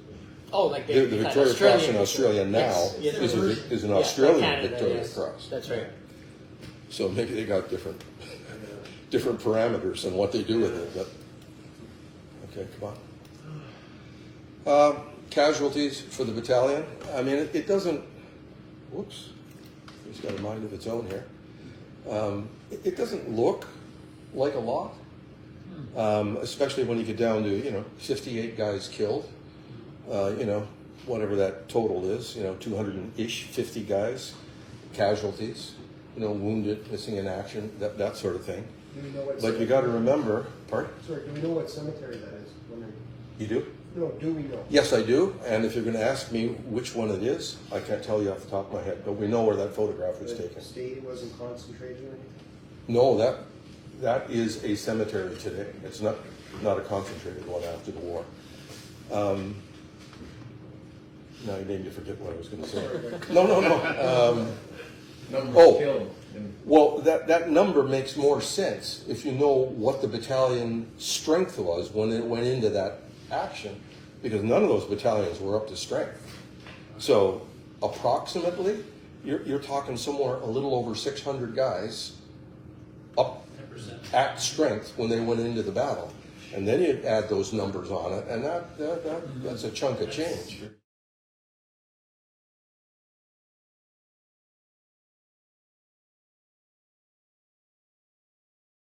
Oh, like The Victoria Cross in Australia now Yes. is an Yeah, Australian Canada, Victoria yes. Cross. That's right. So maybe they got different parameters and what they do with it. But okay, come on. Casualties for the battalion. I mean, it doesn't. Whoops, it's got a mind of its own here. It doesn't look like a lot, especially when you get down to 58 guys killed. Whatever that total is, 200-ish, 50 guys, casualties, wounded, missing in action, that sort of thing. Do we know what? But you got to remember, pardon? Sorry, do we know what cemetery that is? Wondering. You do? No, do we know? Yes, I do. And if you're going to ask me which one it is, I can't tell you off the top of my head. But we know where that photograph was taken. The state wasn't concentrated or anything? No, that is a cemetery today. It's not a concentrated one after the war. Now you made me forget what I was going to say. No. Well, that number makes more sense if you know what the battalion strength was when it went into that action, because none of those battalions were up to strength. So approximately, you're talking somewhere a little over 600 guys up 10%. at strength when they went into the battle. And then you add those numbers on it, and that's a chunk of change.